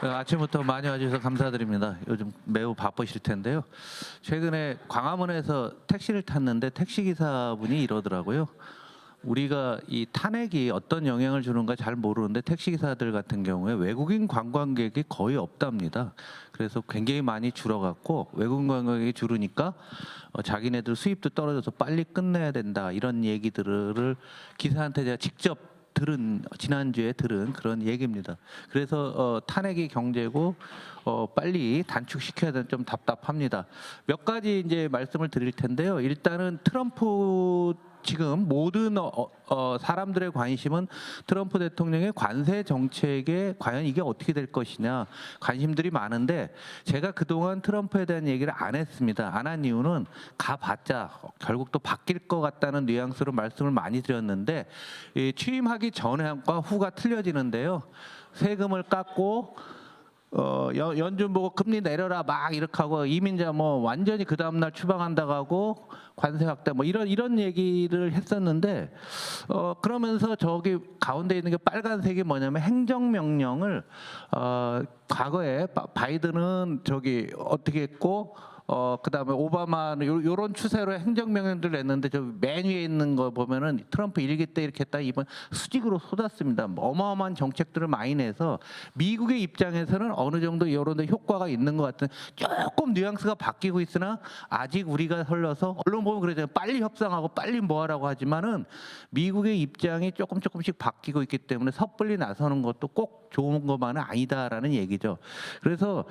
아침부터 많이 와주셔서 감사드립니다. 요즘 매우 바쁘실 텐데요. 최근에 광화문에서 택시를 탔는데 택시기사분이 이러더라고요. 우리가 이 탄핵이 어떤 영향을 주는가 잘 모르는데 택시기사들 같은 경우에 외국인 관광객이 거의 없답니다. 그래서 굉장히 많이 줄어갔고 외국인 관광객이 줄으니까 자기네들 수입도 떨어져서 빨리 끝내야 된다 이런 얘기들을 기사한테 제가 직접 지난주에 들은 그런 얘기입니다. 그래서 탄핵이 경제고 빨리 단축시켜야 되는 좀 답답합니다. 몇 가지 이제 말씀을 드릴 텐데요. 일단은 트럼프 지금 모든 사람들의 관심은 트럼프 대통령의 관세 정책에 과연 이게 어떻게 될 것이냐 관심들이 많은데 제가 그동안 트럼프에 대한 얘기를 안 했습니다. 안 한 이유는 가봤자 결국 또 바뀔 것 같다는 뉘앙스로 말씀을 많이 드렸는데 취임하기 전과 후가 틀려지는데요. 세금을 깎고 연준 보고 금리 내려라 막 이렇게 하고 이민자 뭐 완전히 그 다음날 추방한다고 하고 관세 확대 뭐 이런 얘기를 했었는데 그러면서 저기 가운데 있는 게 빨간색이 뭐냐면 행정명령을 과거에 바이든은 저기 어떻게 했고 그다음에 오바마는 요런 추세로 행정명령들을 냈는데 저 맨 위에 있는 거 보면은 트럼프 일기 때 이렇게 했다 이번 수직으로 쏟았습니다. 어마어마한 정책들을 많이 내서 미국의 입장에서는 어느 정도 요런 데 효과가 있는 것 같은 조금 뉘앙스가 바뀌고 있으나 아직 우리가 흘러서 언론 보면 그러잖아요. 빨리 협상하고 빨리 뭐하라고 하지만은 미국의 입장이 조금씩 바뀌고 있기 때문에 섣불리 나서는 것도 꼭 좋은 것만은 아니다라는 얘기죠. 그래서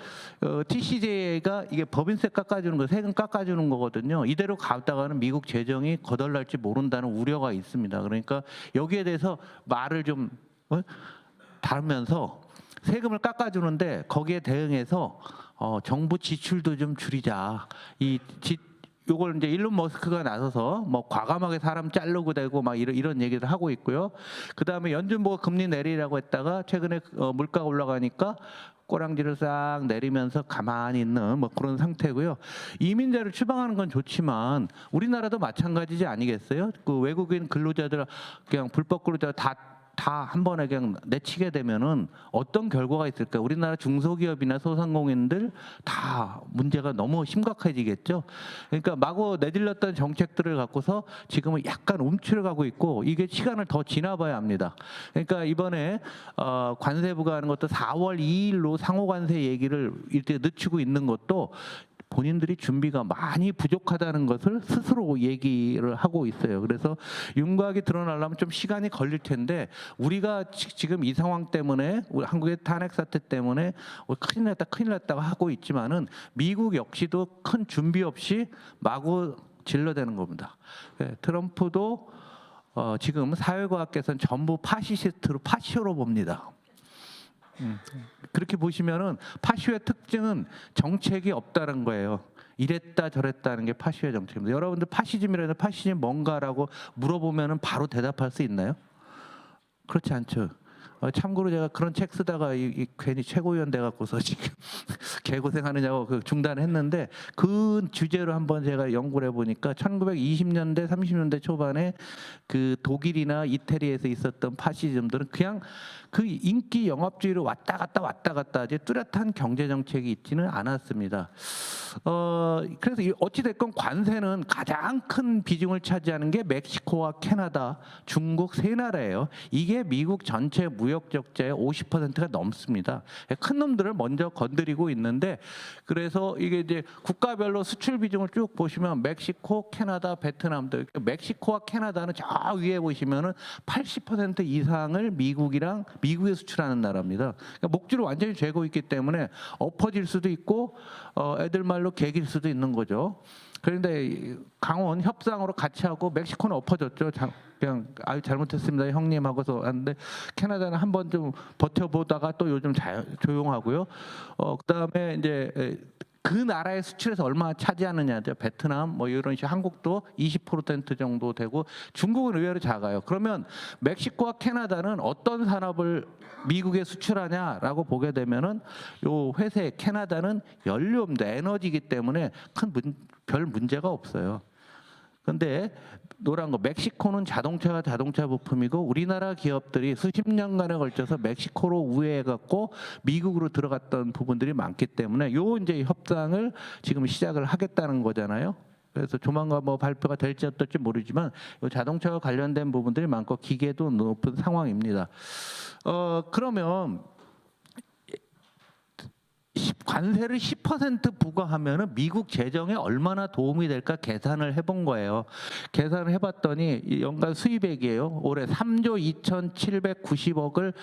TCJ가 이게 법인세 깎아주는 거, 세금 깎아주는 거거든요. 이대로 가다가는 미국 재정이 거덜날지 모른다는 우려가 있습니다. 그러니까 여기에 대해서 말을 좀 다루면서 세금을 깎아주는데 거기에 대응해서 정부 지출도 좀 줄이자. 요걸 이제 일론 머스크가 나서서 뭐 과감하게 사람 자르고 되고 막 이런 얘기를 하고 있고요. 그 다음에 연준 보고 금리 내리라고 했다가 최근에 물가가 올라가니까 꼬랑지를 싹 내리면서 가만히 있는 뭐 그런 상태고요. 이민자를 추방하는 건 좋지만 우리나라도 마찬가지지 아니겠어요? 그 외국인 근로자들 그냥 불법 근로자 다 한 번에 그냥 내치게 되면은 어떤 결과가 있을까? 우리나라 중소기업이나 소상공인들 다 문제가 너무 심각해지겠죠. 그러니까 마구 내질렀던 정책들을 갖고서 지금은 약간 움츠려 가고 있고 이게 시간을 더 지나봐야 합니다. 그러니까 이번에 관세부가 하는 것도 4월 2일로 상호관세 얘기를 이렇게 늦추고 있는 것도 본인들이 준비가 많이 부족하다는 것을 스스로 얘기를 하고 있어요. 그래서 윤곽이 드러나려면 좀 시간이 걸릴 텐데 우리가 지금 이 상황 때문에 우리 한국의 탄핵 사태 때문에 큰일 났다고 하고 있지만은 미국 역시도 큰 준비 없이 마구 질러대는 겁니다. 트럼프도 지금 사회과학계에서는 전부 파시오로 봅니다. 그렇게 보시면은 파시오의 특징은 정책이 없다는 거예요. 이랬다 저랬다는 게 파시오의 정책입니다. 여러분들 파시즘이라는 파시즘 뭔가라고 물어보면은 바로 대답할 수 있나요? 그렇지 않죠. 참고로 제가 그런 책 쓰다가 괜히 최고위원 돼갖고서 지금 개고생하느냐고 중단했는데 그 주제로 한번 제가 연구를 해보니까 1920년대 30년대 초반에 그 독일이나 이태리에서 있었던 파시즘들은 그냥 그 인기 영합주의로 왔다 갔다 하지 뚜렷한 경제 정책이 있지는 않았습니다. 그래서 어찌 됐건 관세는 가장 큰 비중을 차지하는 게 멕시코와 캐나다, 중국 세 나라예요. 이게 미국 전체 무역 적자의 50%가 넘습니다. 큰 놈들을 먼저 건드리고 있는데 그래서 이게 이제 국가별로 수출 비중을 쭉 보시면 멕시코, 캐나다, 베트남도 멕시코와 캐나다는 저 위에 보시면은 80% 이상을 미국에 수출하는 나라입니다. 그러니까 목줄을 완전히 죄고 있기 때문에 엎어질 수도 있고 애들 말로 개길 수도 있는 거죠. 그런데 강원 협상으로 같이 하고 멕시코는 엎어졌죠. 그냥 아유 잘못했습니다 형님 하고서 하는데 캐나다는 한번 좀 버텨보다가 또 요즘 조용하고요. 그다음에 이제 그 나라의 수출에서 얼마나 차지하느냐죠. 베트남 뭐 이런 식 한국도 20% 정도 되고 중국은 의외로 작아요. 그러면 멕시코와 캐나다는 어떤 산업을 미국에 수출하냐라고 보게 되면은 요 회색 캐나다는 연료입니다. 에너지이기 때문에 별 문제가 없어요. 근데 노란 거 멕시코는 자동차가 자동차 부품이고 우리나라 기업들이 수십 년간에 걸쳐서 멕시코로 우회해 갖고 미국으로 들어갔던 부분들이 많기 때문에 요 이제 협상을 지금 시작을 하겠다는 거잖아요. 그래서 조만간 뭐 발표가 될지 어떨지 모르지만 요 자동차와 관련된 부분들이 많고 기계도 높은 상황입니다. 그러면 관세를 10% 부과하면은 미국 재정에 얼마나 도움이 될까 계산을 해본 거예요. 계산을 해봤더니 이 연간 수입액이에요. 올해 3조 2,790억을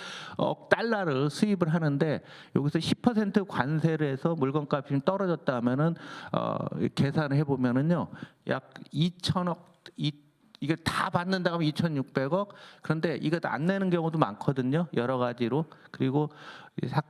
달러를 수입을 하는데 여기서 10% 관세를 해서 물건값이 좀 떨어졌다 하면은 계산을 해보면은요 약 2천억 이게 다 받는다 하면 2,600억. 그런데 이거 안 내는 경우도 많거든요. 여러 가지로. 그리고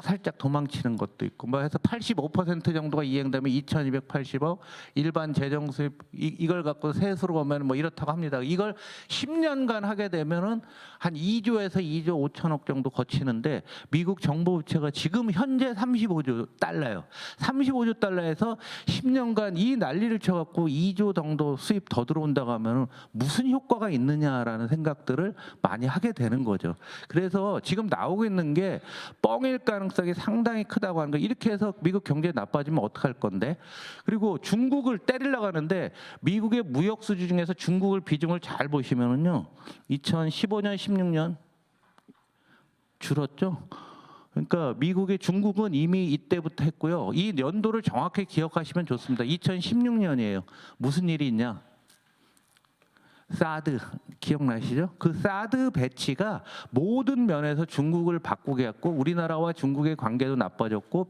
살짝 도망치는 것도 있고 뭐 해서 85% 정도가 이행되면 2,280억. 일반 재정 수입 이걸 갖고 세수로 보면 뭐 이렇다고 합니다. 이걸 10년간 하게 되면은 한 2조에서 2조 5천억 정도 거치는데 미국 정부 부채가 지금 현재 35조 달러예요. 35조 달러에서 10년간 이 난리를 쳐갖고 2조 정도 수입 더 들어온다고 하면은 무슨 효과가 있느냐라는 생각들을 많이 하게 되는 거죠. 그래서 지금 나오고 있는 게 뻥일 가능성이 상당히 크다고 하는 거. 이렇게 해서 미국 경제 나빠지면 어떡할 건데? 그리고 중국을 때리려고 하는데 미국의 무역 수지 중에서 중국을 비중을 잘 보시면은요. 2015년, 16년 줄었죠. 그러니까 미국의 중국은 이미 이때부터 했고요. 이 연도를 정확히 기억하시면 좋습니다. 2016년이에요. 무슨 일이 있냐? 사드 기억나시죠? 그 사드 배치가 모든 면에서 중국을 바꾸게 했고 우리나라와 중국의 관계도 나빠졌고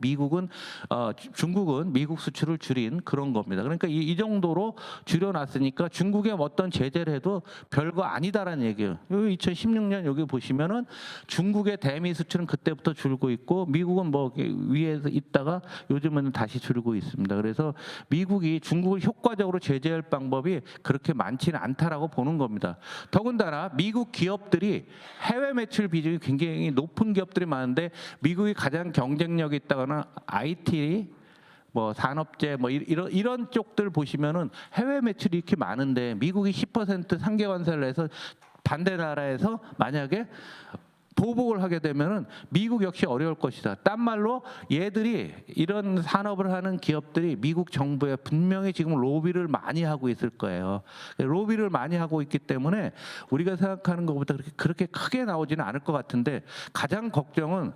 중국은 미국 수출을 줄인 그런 겁니다. 그러니까 이 정도로 줄여놨으니까 중국에 어떤 제재를 해도 별거 아니다라는 얘기예요. 여기 2016년 여기 보시면은 중국의 대미 수출은 그때부터 줄고 있고 미국은 뭐 위에서 있다가 요즘은 다시 줄고 있습니다. 그래서 미국이 중국을 효과적으로 제재할 방법이 그렇게 많지는 않다라고 보는 겁니다. 더군다나 미국 기업들이 해외 매출 비중이 굉장히 높은 기업들이 많은데 미국이 가장 경쟁력이 있다거나 IT 뭐 산업재 뭐 이런 쪽들 보시면은 해외 매출이 이렇게 많은데 미국이 10% 상계 관세를 해서 반대 나라에서 만약에 보복을 하게 되면은 미국 역시 어려울 것이다. 딴 말로 얘들이 이런 산업을 하는 기업들이 미국 정부에 분명히 지금 로비를 많이 하고 있을 거예요. 로비를 많이 하고 있기 때문에 우리가 생각하는 것보다 그렇게 크게 나오지는 않을 것 같은데 가장 걱정은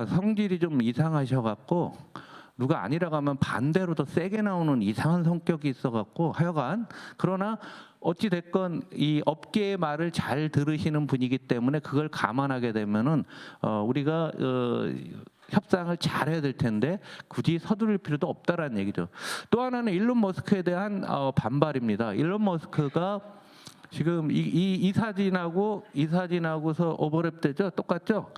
성질이 좀 이상하셔갖고 누가 아니라고 하면 반대로 더 세게 나오는 이상한 성격이 있어갖고 하여간 그러나 어찌 됐건 이 업계의 말을 잘 들으시는 분이기 때문에 그걸 감안하게 되면은 우리가 협상을 잘해야 될 텐데 굳이 서두를 필요도 없다라는 얘기죠. 또 하나는 일론 머스크에 대한 반발입니다. 일론 머스크가 지금 이 사진하고서 오버랩되죠? 똑같죠?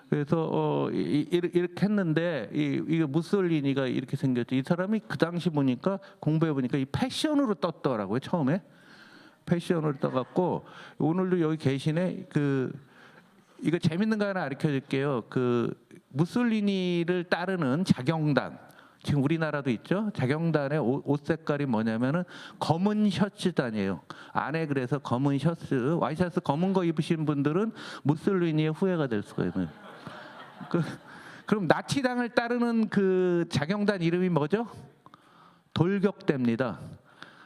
그래서 이렇게 했는데 이게 무솔리니가 이렇게 생겼죠. 이 사람이 그 당시 보니까 공부해 보니까 이 패션으로 떴더라고요. 처음에 패션으로 떠갖고 오늘도 여기 계시네. 이거 재밌는 거 하나 가르쳐 줄게요. 무솔리니를 따르는 자경단 지금 우리나라도 있죠. 자경단의 옷 색깔이 뭐냐면은 검은 셔츠단이에요. 안에 그래서 검은 셔츠, 와이셔츠 검은 거 입으신 분들은 무솔리니의 후예가 될 수가 있는. 그럼 나치당을 따르는 그 자경단 이름이 뭐죠? 돌격대입니다.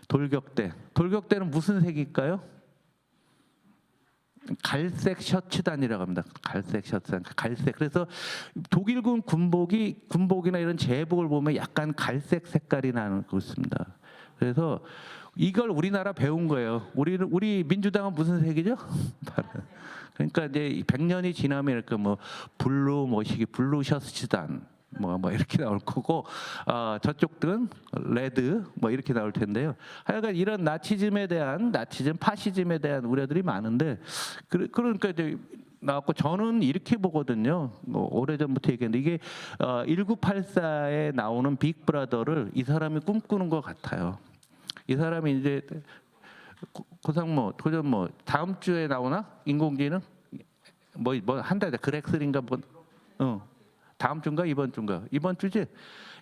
돌격대. 돌격대는 무슨 색일까요? 갈색 셔츠단이라고 합니다. 갈색 셔츠단. 갈색. 그래서 독일군 군복이나 이런 제복을 보면 약간 갈색 색깔이 나는 거 있습니다. 그래서 이걸 우리나라 배운 거예요. 우리 민주당은 무슨 색이죠? 그러니까 이제 100년이 지나면 이렇게 뭐 블루 블루 셔츠단 뭐 이렇게 나올 거고 저쪽들은 레드 뭐 이렇게 나올 텐데요. 하여간 이런 나치즘 파시즘에 대한 우려들이 많은데 그러니까 이제 나왔고 저는 이렇게 보거든요. 뭐 오래전부터 얘기했는데 이게 1984에 나오는 빅브라더를 이 사람이 꿈꾸는 것 같아요. 이 사람이 이제 고상모 도전 다음 주에 나오나 인공지능 뭐 한 달 그렉슬인가 다음 주인가 이번 주인가 이번 주지.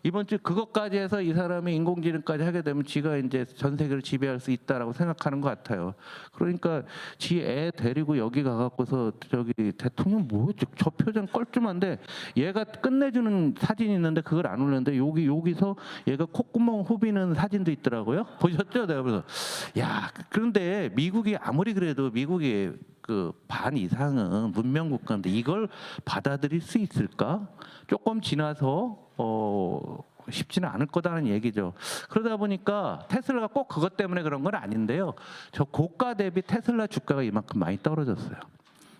이번 주 그것까지 해서 이 사람이 인공지능까지 하게 되면 지가 이제 전 세계를 지배할 수 있다라고 생각하는 것 같아요. 그러니까 지 애 데리고 여기 가갖고서 저기 대통령 뭐였지? 저 표정 껄끔한데 얘가 끝내주는 사진이 있는데 그걸 안 올렸는데 여기서 얘가 콧구멍 후비는 사진도 있더라고요. 보셨죠? 내가 그래서 야 그런데 미국이 아무리 그래도 미국이 그 반 이상은 문명 국가인데 이걸 받아들일 수 있을까? 조금 지나서 쉽지는 않을 거다는 얘기죠. 그러다 보니까 테슬라가 꼭 그것 때문에 그런 건 아닌데요. 저 고가 대비 테슬라 주가가 이만큼 많이 떨어졌어요.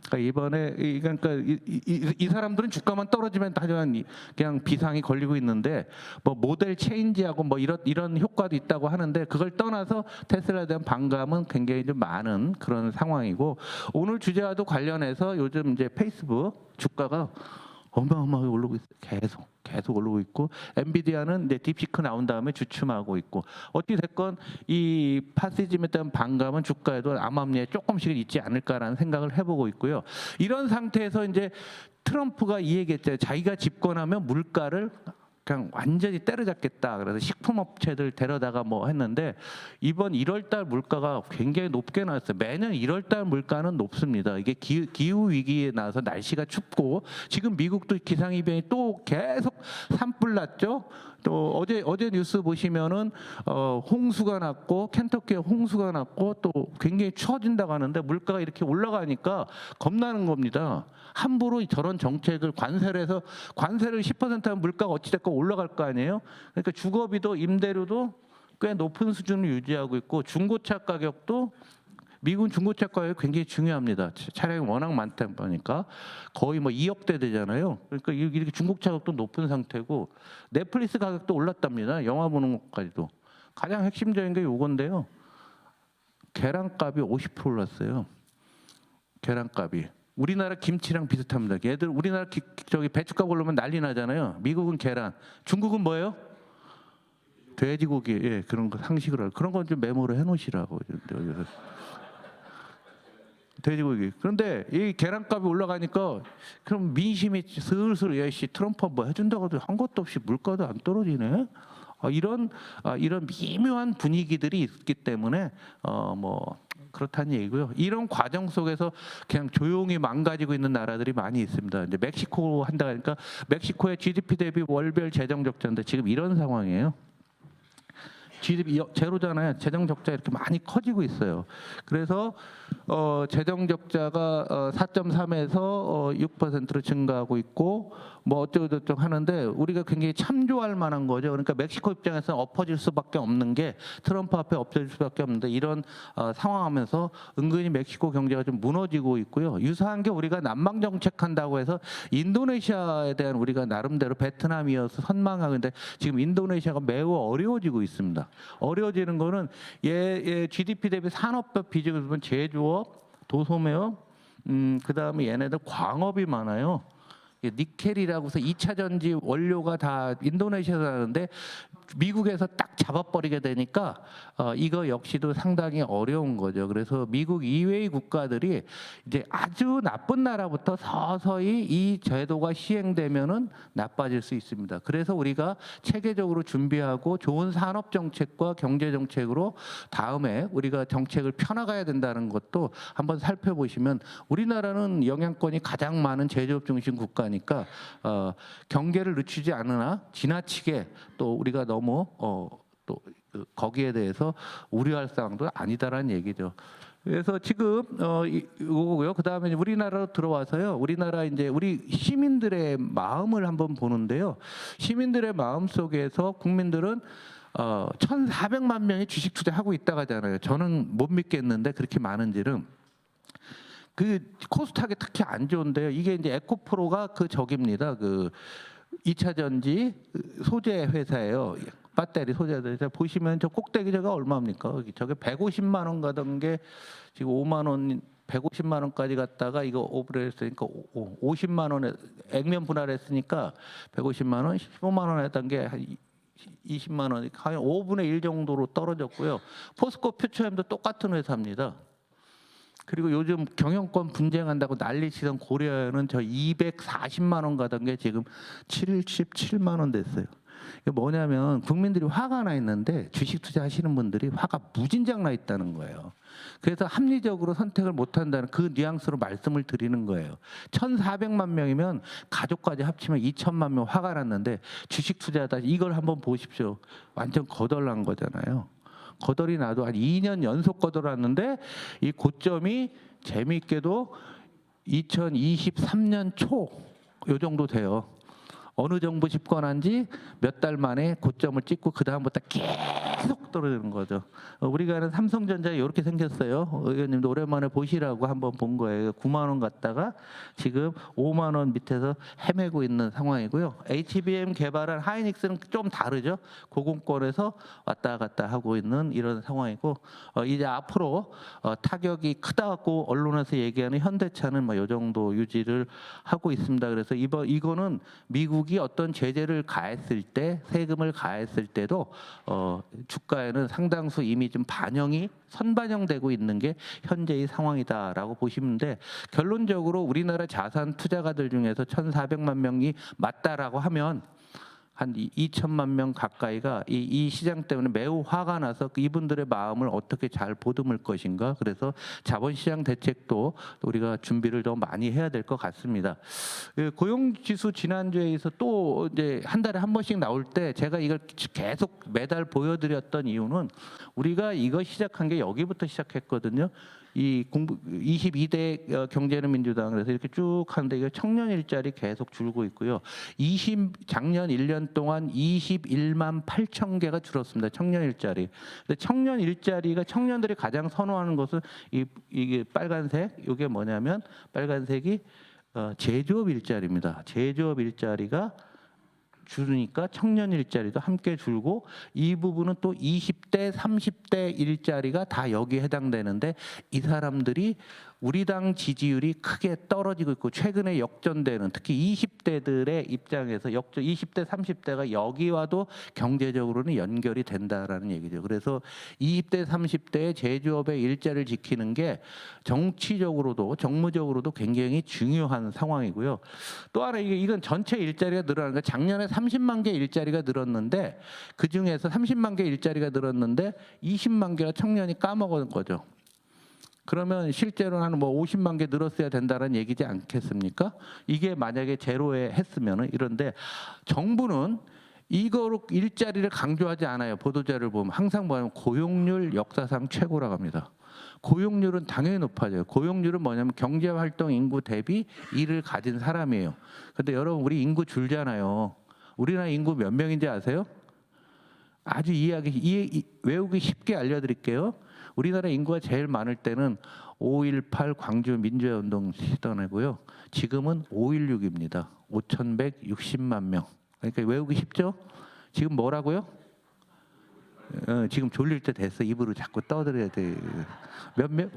그러니까 이번에 이 사람들은 주가만 떨어지면 하지만 그냥 비상이 걸리고 있는데 뭐 모델 체인지하고 뭐 이런 효과도 있다고 하는데 그걸 떠나서 테슬라에 대한 반감은 굉장히 좀 많은 그런 상황이고 오늘 주제와도 관련해서 요즘 이제 페이스북 주가가 어마어마하게 오르고 있어요. 계속 오르고 있고 엔비디아는 이제 딥시크 나온 다음에 주춤하고 있고 어찌 됐건 이 파시즘에 대한 반감은 주가에도 암암리에 조금씩은 있지 않을까라는 생각을 해보고 있고요. 이런 상태에서 이제 트럼프가 이 얘기했죠. 자기가 집권하면 물가를 그냥 완전히 때려잡겠다. 그래서 식품업체들 데려다가 뭐 했는데 이번 1월달 물가가 굉장히 높게 나왔어요. 매년 1월달 물가는 높습니다. 이게 기후 위기에 나와서 날씨가 춥고 지금 미국도 기상이변이 또 계속 산불 났죠. 또 어제 뉴스 보시면은 홍수가 났고 켄터키에 홍수가 났고 또 굉장히 추워진다고 하는데 물가가 이렇게 올라가니까 겁나는 겁니다. 함부로 저런 정책을 관세를 해서 관세를 10% 하면 물가가 어찌됐건 올라갈 거 아니에요. 그러니까 주거비도 임대료도 꽤 높은 수준을 유지하고 있고 중고차 가격도 미국은 중고차 가격이 굉장히 중요합니다. 차량이 워낙 많다 보니까 거의 뭐 2억대 되잖아요. 그러니까 이렇게 중고차 가격도 높은 상태고 넷플릭스 가격도 올랐답니다. 영화 보는 것까지도. 가장 핵심적인 게 요건데요. 계란값이 50% 올랐어요. 계란값이. 우리나라 김치랑 비슷합니다. 얘들 우리나라 저기 배추값 오르면 난리 나잖아요. 미국은 계란, 중국은 뭐예요? 돼지고기, 예, 그런 거 상식으로 그런 건 좀 메모를 해놓으시라고. 돼지고기. 그런데 이 계란값이 올라가니까 그럼 민심이 슬슬 야씨 트럼프 뭐 해준다고 한 것도 없이 물가도 안 떨어지네. 이런 미묘한 분위기들이 있기 때문에 뭐 그렇다는 얘기고요. 이런 과정 속에서 그냥 조용히 망가지고 있는 나라들이 많이 있습니다. 이제 멕시코 한다 하니까 멕시코의 GDP 대비 월별 재정 적자인데 지금 이런 상황이에요. GDP 제로잖아요. 재정 적자 이렇게 많이 커지고 있어요. 그래서 재정 적자가 4.3에서 6%로 증가하고 있고 뭐 어쩌고저쩌고 하는데 우리가 굉장히 참조할 만한 거죠. 그러니까 멕시코 입장에서는 엎어질 수밖에 없는 게 트럼프 앞에 엎어질 수밖에 없는데 이런 상황하면서 은근히 멕시코 경제가 좀 무너지고 있고요. 유사한 게 우리가 난방 정책한다고 해서 인도네시아에 대한 우리가 나름대로 베트남이어서 선망하고 있는데 지금 인도네시아가 매우 어려워지고 있습니다. 어려워지는 거는 얘 GDP 대비 산업별 비중을 보면 제조업, 도소매업, 그다음에 얘네들 광업이 많아요. 니켈이라고 해서 2차 전지 원료가 다 인도네시아에서 나는데 미국에서 딱 잡아버리게 되니까 이거 역시도 상당히 어려운 거죠. 그래서 미국 이외의 국가들이 이제 아주 나쁜 나라부터 서서히 이 제도가 시행되면은 나빠질 수 있습니다. 그래서 우리가 체계적으로 준비하고 좋은 산업 정책과 경제 정책으로 다음에 우리가 정책을 펴나가야 된다는 것도 한번 살펴보시면 우리나라는 영향권이 가장 많은 제조업 중심 국가니까 경계를 늦추지 않으나 지나치게 또 우리가 너무 또 거기에 대해서 우려할 상황도 아니다라는 얘기죠. 그래서 지금 이거고요. 그다음에 우리나라로 들어와서요. 우리나라 이제 우리 시민들의 마음을 한번 보는데요. 시민들의 마음 속에서 국민들은 1,400만 명이 주식 투자하고 있다고 하잖아요. 저는 못 믿겠는데 그렇게 많은지는. 그 코스닥이 특히 안 좋은데요. 이게 이제 에코프로가 그 적입니다. 그 2차 전지 소재 회사예요. 배터리 소재 회사 보시면 저 꼭대기저가 얼마입니까? 저게 150만 원 가던 게 지금 5만 원, 150만 원까지 갔다가 이거 오브를 했으니까 50만 원에 액면 분할했으니까 150만 원, 15만 원 했던 게 한 20만 원, 한 5분의 1 정도로 떨어졌고요. 포스코 퓨처엠도 똑같은 회사입니다. 그리고 요즘 경영권 분쟁한다고 난리치던 고려는 저 240만 원 가던 게 지금 77만 원 됐어요. 이게 뭐냐면 국민들이 화가 나 있는데 주식 투자하시는 분들이 화가 무진장 나 있다는 거예요. 그래서 합리적으로 선택을 못 한다는 그 뉘앙스로 말씀을 드리는 거예요. 1,400만 명이면 가족까지 합치면 2천만 명 화가 났는데 주식 투자다 이걸 한번 보십시오. 완전 거덜난 거잖아요. 거덜이 나도 한 2년 연속 거덜났는데 이 고점이 재미있게도 2023년 초 요 정도 돼요. 어느 정부 집권한 지 몇 달 만에 고점을 찍고 그 다음부터 계속 떨어지는 거죠. 우리가 아는 삼성전자 이렇게 생겼어요. 의원님도 오랜만에 보시라고 한번 본 거예요. 9만 원 갔다가 지금 5만 원 밑에서 헤매고 있는 상황이고요. HBM 개발한 하이닉스는 좀 다르죠. 고공권에서 왔다 갔다 하고 있는 이런 상황이고 이제 앞으로 타격이 크다고 언론에서 얘기하는 현대차는 뭐 이 정도 유지를 하고 있습니다. 그래서 이거는 미국이 어떤 제재를 가했을 때 세금을 가했을 때도 주가에는 상당수 이미 좀 선반영되고 있는 게 현재의 상황이다라고 보시면 돼. 결론적으로 우리나라 자산 투자가들 중에서 1,400만 명이 맞다라고 하면 한 2천만 명 가까이가 이 시장 때문에 매우 화가 나서 이분들의 마음을 어떻게 잘 보듬을 것인가. 그래서 자본시장 대책도 우리가 준비를 더 많이 해야 될 것 같습니다. 고용지수 지난주에서 또 이제 한 달에 한 번씩 나올 때 제가 이걸 계속 매달 보여드렸던 이유는 우리가 이거 시작한 게 여기부터 시작했거든요. 이 22대 경제는 민주당 그래서 이렇게 쭉 하는데 이거 청년 일자리 계속 줄고 있고요. 작년 1년 동안 21만 8천 개가 줄었습니다. 청년 일자리. 근데 청년 일자리가 청년들이 가장 선호하는 것은 이게 빨간색 이게 뭐냐면 빨간색이 제조업 일자리입니다. 제조업 일자리가 줄으니까 청년 일자리도 함께 줄고 이 부분은 또 20대, 30대 일자리가 다 여기에 해당되는데 이 사람들이 우리 당 지지율이 크게 떨어지고 있고 최근에 역전되는 특히 20대들의 입장에서 20대, 30대가 여기와도 경제적으로는 연결이 된다라는 얘기죠. 그래서 20대, 30대의 제조업의 일자리를 지키는 게 정치적으로도 정무적으로도 굉장히 중요한 상황이고요. 또 하나 이건 전체 일자리가 늘어나는 거 작년에 30만 개 일자리가 늘었는데 그 중에서 30만 개 일자리가 늘었는데 20만 개가 청년이 까먹은 거죠. 그러면 실제로는 한 뭐 50만 개 늘었어야 된다는 얘기지 않겠습니까? 이게 만약에 제로에 했으면은 이런데 정부는 이거로 일자리를 강조하지 않아요. 보도자를 보면 항상 뭐냐면 고용률 역사상 최고라고 합니다. 고용률은 당연히 높아져요. 고용률은 뭐냐면 경제활동 인구 대비 일을 가진 사람이에요. 근데 여러분 우리 인구 줄잖아요. 우리나라 인구 몇 명인지 아세요? 아주 외우기 쉽게 알려드릴게요. 우리나라 인구가 제일 많을 때는 5.18 광주 민주화운동 시절이고요. 지금은 5.16입니다. 5,160만 명. 그러니까 외우기 쉽죠? 지금 뭐라고요? 지금 졸릴 때 됐어. 입으로 자꾸 떠들어야 돼. 몇 명?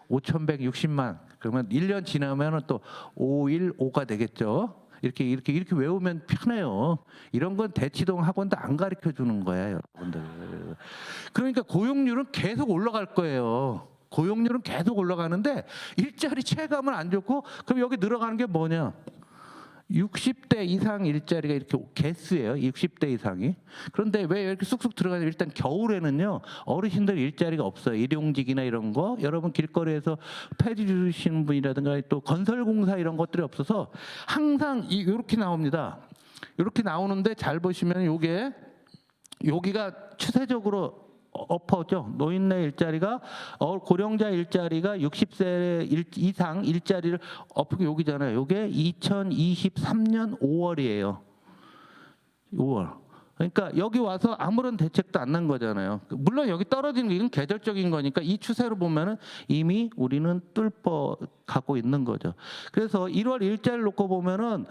5,160만. 그러면 1년 지나면 또 515가 되겠죠. 이렇게 외우면 편해요. 이런 건 대치동 학원도 안 가르쳐 주는 거야, 여러분들. 그러니까 고용률은 계속 올라갈 거예요. 고용률은 계속 올라가는데 일자리 체감은 안 좋고 그럼 여기 늘어가는 게 뭐냐? 60대 이상 일자리가 이렇게 개수예요. 60대 이상이. 그런데 왜 이렇게 쑥쑥 들어가냐? 일단 겨울에는요. 어르신들 일자리가 없어요. 일용직이나 이런 거. 여러분 길거리에서 폐지 주시는 분이라든가 또 건설공사 이런 것들이 없어서 항상 이렇게 나옵니다. 이렇게 나오는데 잘 보시면 여기가 추세적으로 엎어죠. 노인네 일자리가 고령자 일자리가 60세 이상 일자리를 엎고 여기잖아요. 이게 2023년 5월이에요. 5월. 그러니까 여기 와서 아무런 대책도 안 난 거잖아요. 물론 여기 떨어지는 게 이건 계절적인 거니까 이 추세로 보면은 이미 우리는 뚫고 가고 있는 거죠. 그래서 1월 일자리를 놓고 보면은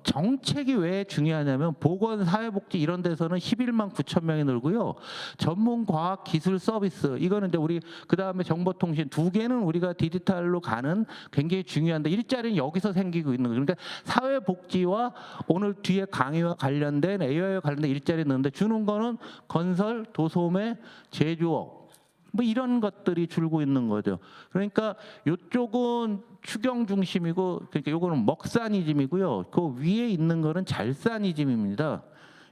정책이 왜 중요하냐면 보건, 사회복지 이런 데서는 11만 9천 명이 늘고요. 전문 과학 기술 서비스 이거는 이제 우리 그 다음에 정보통신 두 개는 우리가 디지털로 가는 굉장히 중요한데 일자리는 여기서 생기고 있는 거예요. 그러니까 사회복지와 오늘 뒤에 강의와 관련된 AI와 관련된 일자리 넣는데 주는 거는 건설, 도소매, 제조업 뭐 이런 것들이 줄고 있는 거죠. 그러니까 이쪽은 추경 중심이고, 그러니까 요거는 먹사니즘이고요. 그 위에 있는 거는 잘사니즘입니다.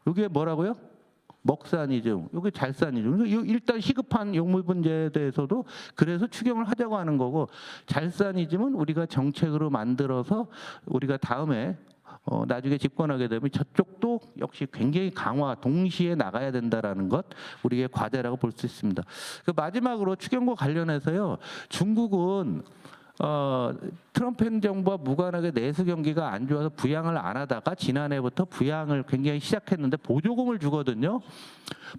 이게 뭐라고요? 먹사니즘, 이게 잘사니즘. 일단 시급한 용물 문제에 대해서도 그래서 추경을 하자고 하는 거고, 잘사니즘은 우리가 정책으로 만들어서 우리가 다음에 나중에 집권하게 되면 저쪽도 역시 굉장히 강화 동시에 나가야 된다라는 것, 우리의 과제라고 볼 수 있습니다. 그 마지막으로 추경과 관련해서요, 중국은 트럼프 행정부와 무관하게 내수 경기가 안 좋아서 부양을 안 하다가 지난해부터 부양을 굉장히 시작했는데 보조금을 주거든요.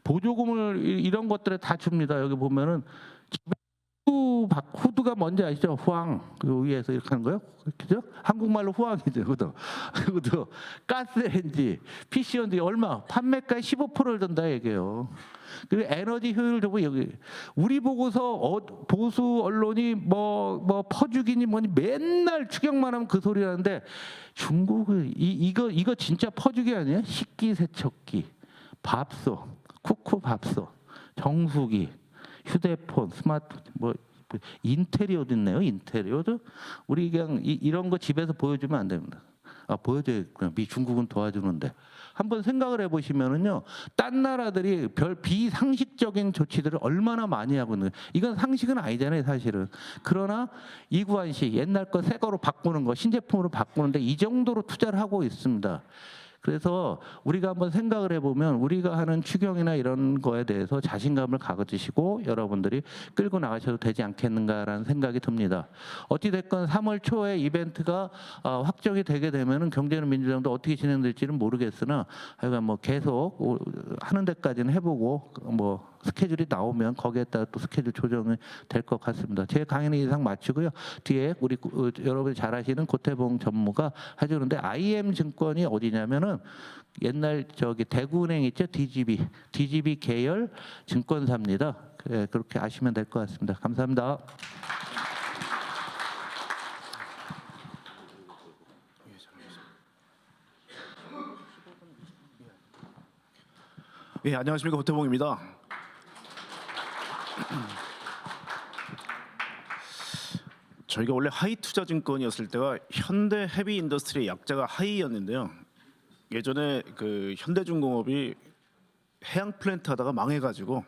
보조금을 이런 것들에 다 줍니다. 여기 보면은 후드가 뭔지 아시죠? 후황, 그 위에서 이렇게 하는 거요? 그죠? 한국말로 후황이죠. 그것도 가스레인지, PC연지 얼마? 판매가의 15%를 든다 얘기해요. 그리고 에너지 효율도 보고 여기 우리 보고서 보수 언론이 뭐 퍼주기니 뭐니 맨날 추경만 하면 그 소리 하는데, 중국은 이거 진짜 퍼주기 아니에요? 식기세척기, 밥솥, 쿠쿠 밥솥, 정수기, 휴대폰, 스마트 뭐 인테리어도 있네요. 인테리어도 우리 그냥 이런 거 집에서 보여주면 안 됩니다. 보여줘요. 중국은 도와주는데 한번 생각을 해보시면은요, 딴 나라들이 별 비상식적인 조치들을 얼마나 많이 하고 있는, 이건 상식은 아니잖아요, 사실은. 그러나 이구한 씨 옛날 거 새 거로 바꾸는 거, 신제품으로 바꾸는데 이 정도로 투자를 하고 있습니다. 그래서 우리가 한번 생각을 해보면 우리가 하는 추경이나 이런 거에 대해서 자신감을 가지시고 여러분들이 끌고 나가셔도 되지 않겠는가라는 생각이 듭니다. 어찌됐건 3월 초에 이벤트가 확정이 되게 되면은 경제는 민주당도 어떻게 진행될지는 모르겠으나 하여간 뭐 계속 하는 데까지는 해보고 뭐 스케줄이 나오면 거기에 따라 또 스케줄 조정이 될 것 같습니다. 제 강의는 이상 마치고요. 뒤에 우리 여러분이 잘 아시는 고태봉 전무가 해주는데, IM증권이 어디냐면은 옛날 저기 대구은행 있죠? DGB 계열 증권사입니다. 그렇게 아시면 될 것 같습니다. 감사합니다. 예, 안녕하십니까, 고태봉입니다. 저희가 원래 하이투자증권이었을 때가 현대 헤비인더스트리의 약자가 하이였는데요. 예전에 그 현대중공업이 해양 플랜트 하다가 망해가지고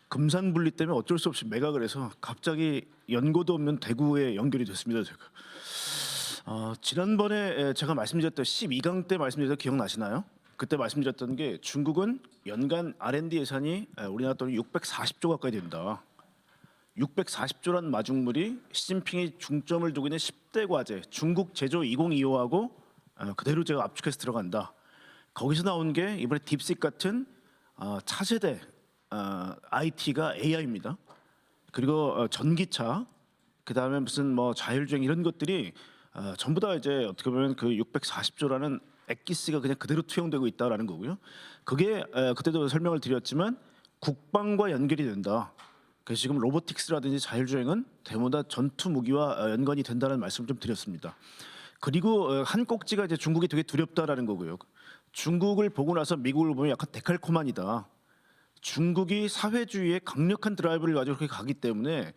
금산분리 때문에 어쩔 수 없이 매각을 해서 갑자기 연고도 없는 대구에 연결이 됐습니다. 제가 지난번에 제가 말씀드렸던 12강 때 말씀드렸던 기억나시나요? 그때 말씀드렸던 게 중국은 연간 R&D 예산이 우리나라 돈 640조 가까이 된다. 640조란 마중물이 시진핑이 중점을 두고 있는 10대 과제 중국 제조 2025하고 그대로 제가 압축해서 들어간다. 거기서 나온 게 이번에 딥식 같은 차세대 IT가 AI입니다. 그리고 전기차, 그 다음에 무슨 뭐 자율주행 이런 것들이 전부 다 이제 어떻게 보면 그 640조라는 엑기스가 그냥 그대로 투영되고 있다라는 거고요. 그게 그때도 설명을 드렸지만 국방과 연결이 된다. 그래서 지금 로보틱스라든지 자율주행은 대부분 다 전투 무기와 연관이 된다는 말씀을 좀 드렸습니다. 그리고 한 꼭지가 이제 중국이 되게 두렵다라는 거고요. 중국을 보고 나서 미국을 보면 약간 데칼코마니다. 중국이 사회주의의 강력한 드라이브를 가지고 그렇게 가기 때문에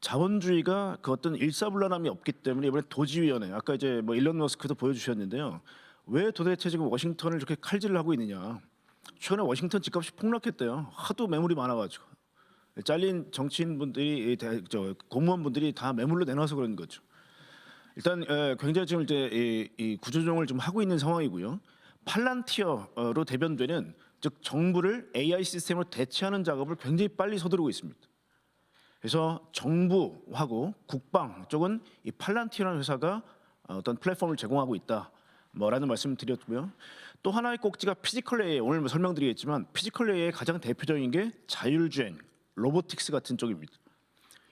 자본주의가 그 어떤 일사불란함이 없기 때문에 이번에 도지위원회, 아까 이제 뭐 일론 머스크도 보여주셨는데요. 왜 도대체 지금 워싱턴을 이렇게 칼질을 하고 있느냐? 최근에 워싱턴 집값이 폭락했대요. 하도 매물이 많아가지고. 잘린 정치인분들이, 공무원분들이 다 매물로 내놔서 그런 거죠. 일단 굉장히 지금 이제 이 구조조정을 좀 하고 있는 상황이고요. 팔란티어로 대변되는, 즉 정부를 AI 시스템으로 대체하는 작업을 굉장히 빨리 서두르고 있습니다. 그래서 정부하고 국방 쪽은 이 팔란티어라는 회사가 어떤 플랫폼을 제공하고 있다. 뭐라는 말씀을 드렸고요. 또 하나의 꼭지가 피지컬 AI, 오늘 뭐 설명드리겠지만 피지컬 AI의 가장 대표적인 게 자율주행, 로보틱스 같은 쪽입니다.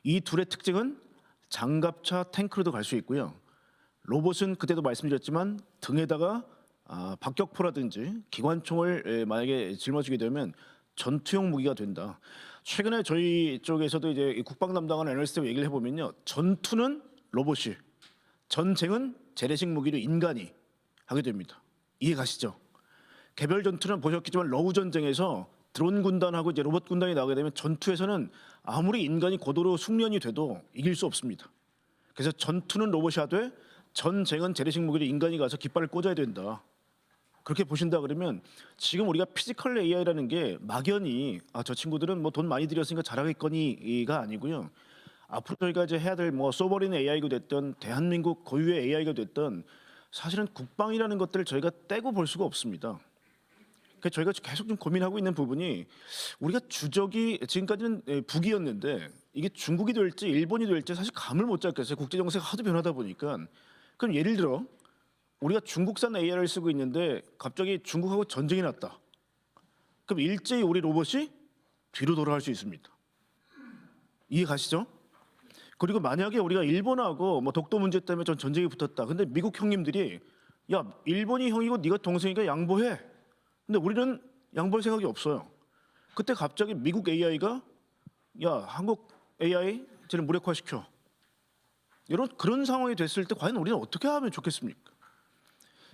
이 둘의 특징은 장갑차, 탱크로도 갈 수 있고요. 로봇은 그때도 말씀드렸지만 등에다가 박격포라든지 기관총을 만약에 짊어지게 되면 전투용 무기가 된다. 최근에 저희 쪽에서도 이제 국방 담당하는 애널리스트와 얘기를 해보면요, 전투는 로봇이, 전쟁은 재래식 무기로 인간이 하게 됩니다. 이해 가시죠? 개별 전투는 보셨겠지만 러우 전쟁에서 드론 군단하고 이제 로봇 군단이 나오게 되면 전투에서는 아무리 인간이 고도로 숙련이 돼도 이길 수 없습니다. 그래서 전투는 로봇이 하되 전쟁은 재래식 무기를 인간이 가서 깃발을 꽂아야 된다. 그렇게 보신다 그러면 지금 우리가 피지컬 AI라는 게 막연히 저 친구들은 뭐 돈 많이 들였으니까 잘하겠거니가 아니고요. 앞으로 저희가 이제 해야 될 뭐 소버린 AI가 됐든 대한민국 고유의 AI가 됐든 사실은 국방이라는 것들을 저희가 떼고 볼 수가 없습니다. 그래서 저희가 계속 좀 고민하고 있는 부분이 우리가 주적이 지금까지는 북이었는데 이게 중국이 될지 일본이 될지 사실 감을 못 잡겠어요. 국제 정세가 하도 변하다 보니까. 그럼 예를 들어 우리가 중국산 AI를 쓰고 있는데 갑자기 중국하고 전쟁이 났다. 그럼 일제히 우리 로봇이 뒤로 돌아갈 수 있습니다. 이해 가시죠? 그리고 만약에 우리가 일본하고 뭐 독도 문제 때문에 좀 전쟁이 붙었다. 근데 미국 형님들이 야 일본이 형이고 네가 동생이니까 양보해. 근데 우리는 양보할 생각이 없어요. 그때 갑자기 미국 AI가 야 한국 AI 쟤를 무력화시켜. 이런 그런 상황이 됐을 때 과연 우리는 어떻게 하면 좋겠습니까?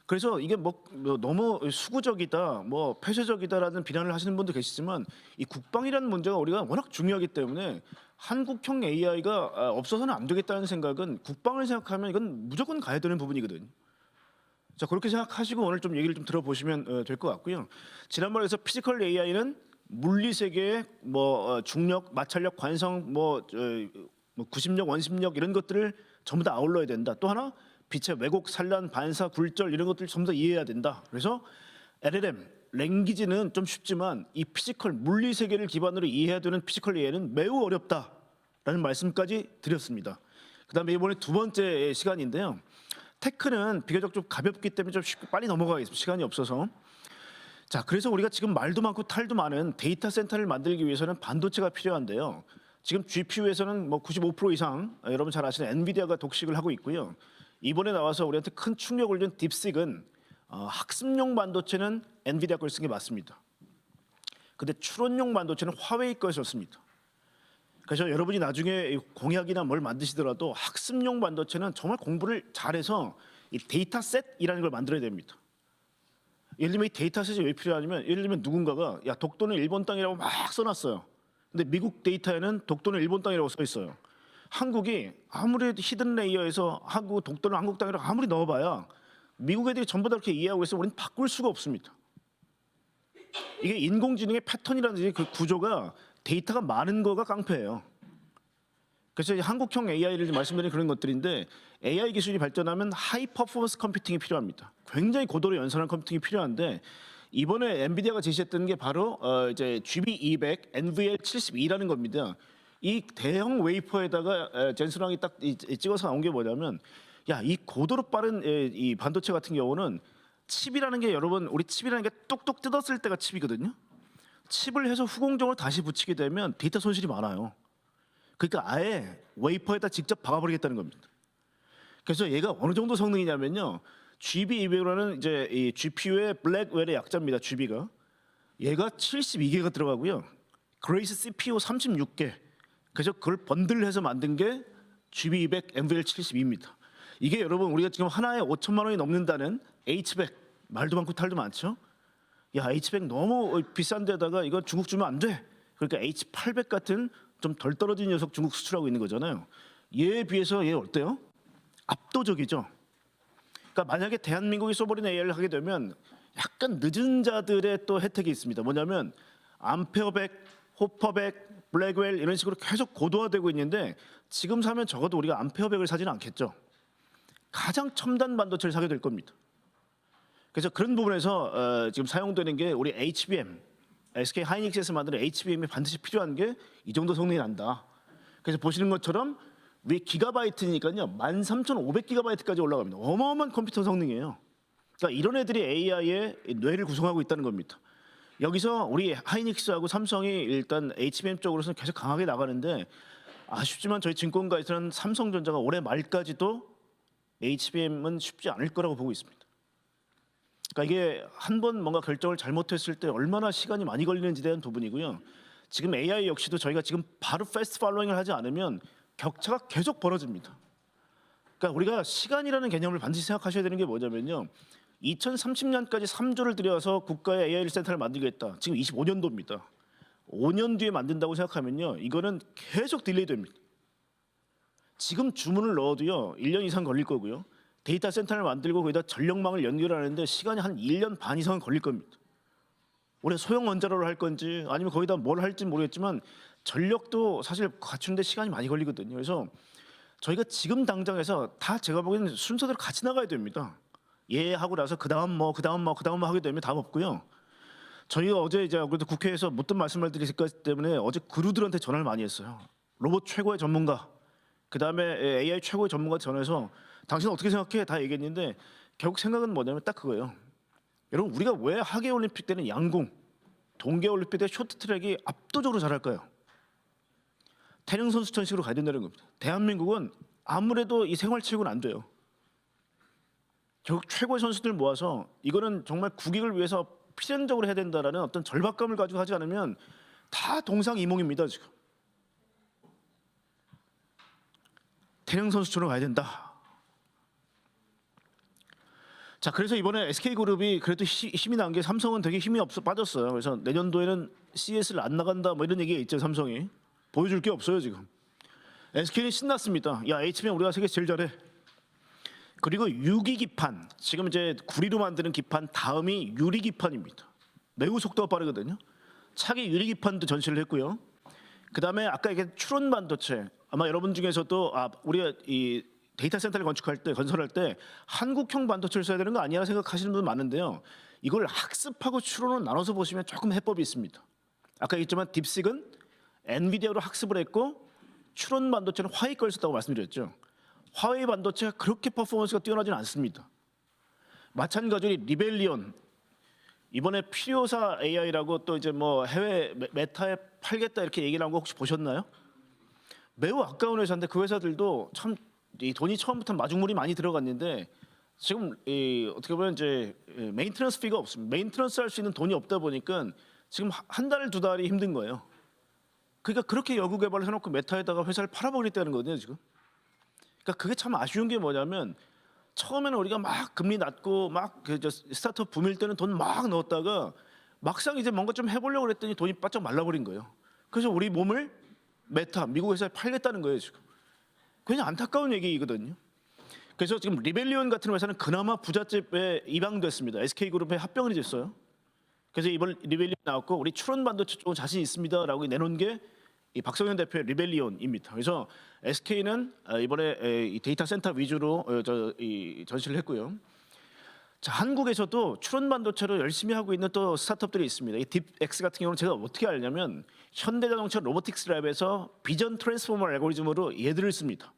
그래서 이게 뭐 너무 수구적이다, 뭐 폐쇄적이다라는 비난을 하시는 분도 계시지만 이 국방이라는 문제가 우리가 워낙 중요하기 때문에 한국형 AI가 없어서는 안 되겠다는 생각은 국방을 생각하면 이건 무조건 가야 되는 부분이거든요. 자 그렇게 생각하시고 오늘 좀 얘기를 좀 들어보시면 될 것 같고요. 지난번에서 피지컬 AI는 물리 세계의 뭐 중력, 마찰력, 관성, 뭐 90력, 원심력 이런 것들을 전부 다 아울러야 된다. 또 하나 빛의 왜곡, 산란, 반사, 굴절 이런 것들을 전부 다 이해해야 된다. 그래서 LLM, 랭귀지는 좀 쉽지만 이 피지컬 물리 세계를 기반으로 이해해야 되는 피지컬 AI는 매우 어렵다라는 말씀까지 드렸습니다. 그다음에 이번에 두 번째 시간인데요. 테크는 비교적 좀 가볍기 때문에 좀 쉽게 빨리 넘어가겠습니다. 시간이 없어서. 자, 그래서 우리가 지금 말도 많고 탈도 많은 데이터 센터를 만들기 위해서는 반도체가 필요한데요. 지금 GPU에서는 뭐 95% 이상 여러분 잘 아시는 엔비디아가 독식을 하고 있고요. 이번에 나와서 우리한테 큰 충격을 준 딥식은 학습용 반도체는 엔비디아 걸 쓴 게 맞습니다. 근데 추론용 반도체는 화웨이 것이었습니다. 그래서 여러분이 나중에 공약이나 뭘 만드시더라도 학습용 반도체는 정말 공부를 잘해서 이 데이터셋이라는 걸 만들어야 됩니다. 예를 들면 이 데이터셋이 왜 필요하냐면 예를 들면 누군가가 야 독도는 일본 땅이라고 막 써놨어요. 근데 미국 데이터에는 독도는 일본 땅이라고 써 있어요. 한국이 아무리 히든 레이어에서 한국 독도는 한국 땅이라고 아무리 넣어봐야 미국 애들이 전부 다 그렇게 이해하고 있으면 우리는 바꿀 수가 없습니다. 이게 인공지능의 패턴이라든지 그 구조가 데이터가 많은 거가 깡패예요. 그래서 한국형 AI를 말씀드린 그런 것들인데 AI 기술이 발전하면 하이 퍼포먼스 컴퓨팅이 필요합니다. 굉장히 고도로 연산한 컴퓨팅이 필요한데 이번에 엔비디아가 제시했던 게 바로 이제 GB200 NVL72라는 겁니다. 이 대형 웨이퍼에다가 젠슨왕이 딱 찍어서 나온 게 뭐냐면 야, 이 고도로 빠른 이 반도체 같은 경우는 칩이라는 게 여러분 우리 칩이라는 게 똑똑 뜯었을 때가 칩이거든요. 칩을 해서 후공정으로 다시 붙이게 되면 데이터 손실이 많아요. 그러니까 아예 웨이퍼에다 직접 박아버리겠다는 겁니다. 그래서 얘가 어느 정도 성능이냐면요. GB200라는 이제 이 GPU의 블랙웰의 약자입니다. GB가 얘가 72개가 들어가고요. 그레이스 CPU 36개. 그래서 그걸 번들해서 만든 게 GB200 NVL72입니다. 이게 여러분 우리가 지금 하나에 5천만 원이 넘는다는 H100 말도 많고 탈도 많죠. 야 H100 너무 비싼 데다가 이거 중국 주면 안 돼. 그러니까 H800 같은 좀 덜 떨어진 녀석 중국 수출하고 있는 거잖아요. 얘에 비해서 얘 어때요? 압도적이죠. 그러니까 만약에 대한민국이 소버린 AI를 하게 되면 약간 늦은 자들의 또 혜택이 있습니다. 뭐냐면 암페어백, 호퍼백, 블랙웰 이런 식으로 계속 고도화되고 있는데 지금 사면 적어도 우리가 암페어백을 사지는 않겠죠. 가장 첨단 반도체를 사게 될 겁니다. 그래서 그런 부분에서 지금 사용되는 게 우리 HBM, SK 하이닉스에서 만드는 HBM이 반드시 필요한 게 이 정도 성능이 난다. 그래서 보시는 것처럼 위에 기가바이트니까요. 13,500기가바이트까지 올라갑니다. 어마어마한 컴퓨터 성능이에요. 그러니까 이런 애들이 AI의 뇌를 구성하고 있다는 겁니다. 여기서 우리 하이닉스하고 삼성이 일단 HBM 쪽으로서는 계속 강하게 나가는데 아쉽지만 저희 증권가에서는 삼성전자가 올해 말까지도 HBM은 쉽지 않을 거라고 보고 있습니다. 그러니까 이게 한 번 뭔가 결정을 잘못했을 때 얼마나 시간이 많이 걸리는지에 대한 부분이고요. 지금 AI 역시도 저희가 지금 바로 패스트 팔로잉을 하지 않으면 격차가 계속 벌어집니다. 그러니까 우리가 시간이라는 개념을 반드시 생각하셔야 되는 게 뭐냐면요. 2030년까지 3조를 들여서 국가의 AI 센터를 만들겠다. 지금 25년도입니다. 5년 뒤에 만든다고 생각하면요, 이거는 계속 딜레이 됩니다. 지금 주문을 넣어도요 1년 이상 걸릴 거고요. 데이터 센터를 만들고 거기다 전력망을 연결하는데 시간이 한 1년 반 이상은 걸릴 겁니다. 올해 소형 원자로를 할 건지 아니면 거기다 뭘 할지 모르겠지만 전력도 사실 갖추는데 시간이 많이 걸리거든요. 그래서 저희가 지금 당장에서 다 제가 보기에는 순서대로 같이 나가야 됩니다. 예 하고 나서 그다음 뭐 하게 되면 답 없고요. 저희가 어제 이제 그래도 국회에서 못든 말씀을 드리기 때문에 어제 그루들한테 전화를 많이 했어요. 로봇 최고의 전문가, 그다음에 AI 최고의 전문가 전화해서 당신 어떻게 생각해? 다 얘기했는데 결국 생각은 뭐냐면 딱 그거예요. 여러분 우리가 왜 하계 올림픽 때는 양궁, 동계 올림픽 때 쇼트트랙이 압도적으로 잘할까요? 태릉 선수촌식으로 가야 된다는 겁니다. 대한민국은 아무래도 이 생활체육은 안 돼요. 결국 최고의 선수들 모아서 이거는 정말 국익을 위해서 필연적으로 해야 된다라는 어떤 절박감을 가지고 하지 않으면 다 동상이몽입니다. 지금 태릉 선수촌으로 가야 된다. 자, 그래서 이번에 SK그룹이 그래도 힘이 난 게 삼성은 되게 힘이 없어 빠졌어요. 그래서 내년도에는 CS를 안 나간다 뭐 이런 얘기가 있죠. 삼성이 보여줄 게 없어요 지금. SK는 신났습니다. 야, HBM 우리가 세계 제일 잘해. 그리고 유기 기판, 지금 이제 구리로 만드는 기판 다음이 유리 기판입니다. 매우 속도가 빠르거든요. 차기 유리 기판도 전시를 했고요. 그다음에 아까 얘기한 추론 반도체, 아마 여러분 중에서도 우리가 이 데이터 센터를 건설할 때 한국형 반도체를 써야 되는 거 아니야 생각하시는 분 많은데요. 이걸 학습하고 추론을 나눠서 보시면 조금 해법이 있습니다. 아까 얘기했지만 딥식은 엔비디아로 학습을 했고 추론 반도체는 화웨이 걸 썼다고 말씀드렸죠. 화웨이 반도체가 그렇게 퍼포먼스가 뛰어나지는 않습니다. 마찬가지로 리벨리온, 이번에 필요사 AI라고 또 이제 뭐 해외 메타에 팔겠다 이렇게 얘기를 한 거 혹시 보셨나요? 매우 아까운 회사인데 그 회사들도 참 이 돈이 처음부터 마중물이 많이 들어갔는데 지금 어떻게 보면 이제 메인테넌스 피가 없습니다. 메인테넌스 할 수 있는 돈이 없다 보니까 지금 한 달, 두 달이 힘든 거예요. 그러니까 그렇게 연구 개발을 해놓고 메타에다가 회사를 팔아버리겠다는 거거든요 지금. 그러니까 그게 참 아쉬운 게 뭐냐면 처음에는 우리가 막 금리 낮고 막 스타트업 붐일 때는 돈 막 넣었다가 막상 이제 뭔가 좀 해보려고 그랬더니 돈이 바짝 말라버린 거예요. 그래서 우리 몸을 메타 미국 회사에 팔겠다는 거예요 지금. 그냥 안타까운 얘기거든요. 그래서 지금 리벨리온 같은 회사는 그나마 부잣집에 입양됐습니다. SK그룹에 합병이 됐어요. 그래서 이번 리벨리온 나왔고 우리 추론 반도체 쪽 자신 있습니다라고 내놓은 게 이 박성현 대표의 리벨리온입니다. 그래서 SK는 이번에 이 데이터 센터 위주로 전시를 했고요. 자, 한국에서도 추론 반도체로 열심히 하고 있는 또 스타트업들이 있습니다. 이 딥X 같은 경우는 제가 어떻게 알냐면 현대자동차 로보틱스 랩에서 비전 트랜스포머 알고리즘으로 얘들을 씁니다.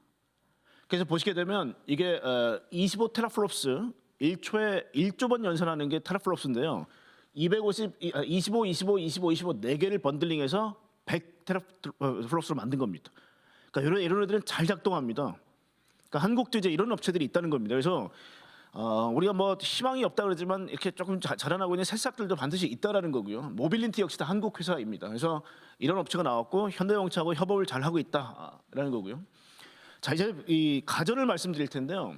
그래서 보시게 되면 이게 25 테라플롭스 1초에 1조번 연산하는 게 테라플롭스인데요. 25, 25, 25, 25 4개를 번들링해서 100 테라플롭스로 만든 겁니다. 그러니까 이런 애들은 잘 작동합니다. 그러니까 한국도 이제 이런 업체들이 있다는 겁니다. 그래서 우리가 뭐 희망이 없다 그러지만 이렇게 조금 자라나고 있는 새싹들도 반드시 있다라는 거고요. 모빌리티 역시 다 한국 회사입니다. 그래서 이런 업체가 나왔고 현대자동차하고 협업을 잘 하고 있다라는 거고요. 자, 이제 이 가전을 말씀드릴 텐데요.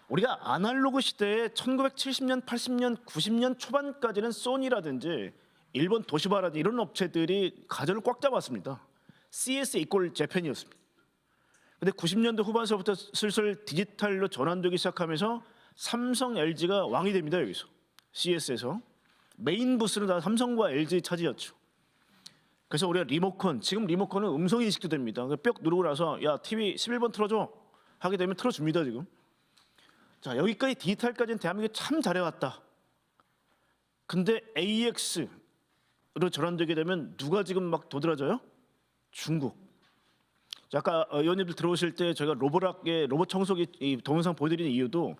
우리가 아날로그 시대에 1970년, 80년, 90년 초반까지는 소니라든지 일본 도시바라든지 이런 업체들이 가전을 꽉 잡았습니다. CS 이꼴 재팬이었습니다. 근데 90년대 후반서부터 슬슬 디지털로 전환되기 시작하면서 삼성, LG가 왕이 됩니다. 여기서 CS에서 메인 부스는 다 삼성과 LG 차지였죠. 그래서 우리가 리모컨, 지금 리모컨은 음성 인식도 됩니다. 뿅 누르고 나서 야 TV 11번 틀어줘 하게 되면 틀어줍니다 지금. 자, 여기까지 디지털까지는 대한민국이 참 잘해왔다. 근데 AX로 전환되게 되면 누가 지금 막 도드라져요? 중국. 자, 아까 의원님들 들어오실 때 저희가 로보락의 로봇 청소기 이 동영상 보여드리는 이유도